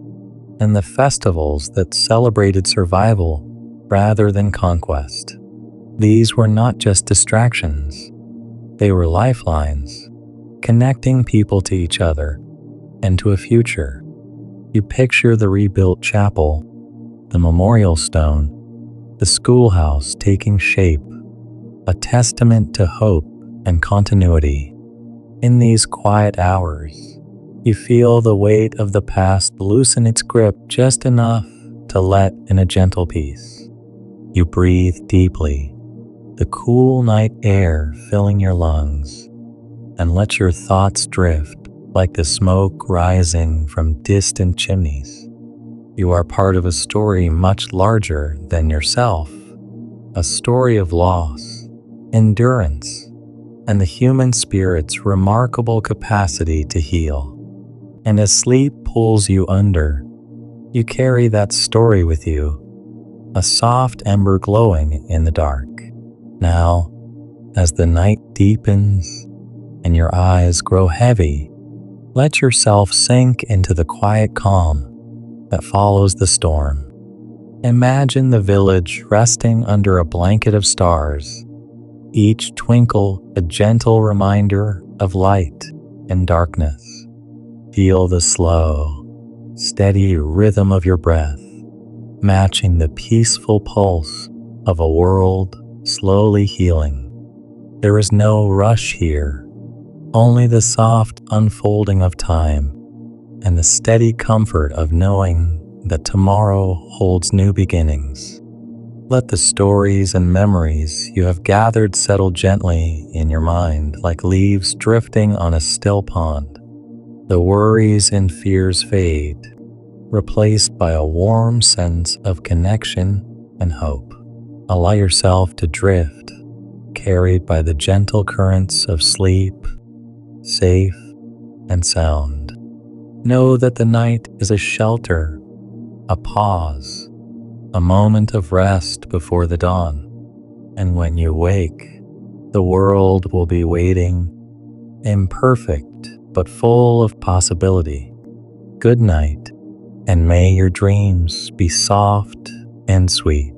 Speaker 1: and the festivals that celebrated survival rather than conquest. These were not just distractions. They were lifelines, connecting people to each other and to a future. You picture the rebuilt chapel, the memorial stone, the schoolhouse taking shape, a testament to hope and continuity. In these quiet hours, you feel the weight of the past loosen its grip just enough to let in a gentle peace. You breathe deeply, the cool night air filling your lungs, and let your thoughts drift like the smoke rising from distant chimneys. You are part of a story much larger than yourself, a story of loss, endurance, and the human spirit's remarkable capacity to heal. And as sleep pulls you under, you carry that story with you, a soft ember glowing in the dark. Now, as the night deepens and your eyes grow heavy, let yourself sink into the quiet calm that follows the storm. Imagine the village resting under a blanket of stars, each twinkle a gentle reminder of light and darkness. Feel the slow, steady rhythm of your breath, matching the peaceful pulse of a world slowly healing. There is no rush here, only the soft unfolding of time and the steady comfort of knowing that tomorrow holds new beginnings. Let the stories and memories you have gathered settle gently in your mind like leaves drifting on a still pond. The worries and fears fade, replaced by a warm sense of connection and hope. Allow yourself to drift, carried by the gentle currents of sleep, safe and sound. Know that the night is a shelter, a pause, a moment of rest before the dawn. And when you wake, the world will be waiting, imperfect but full of possibility. Good night, and may your dreams be soft and sweet.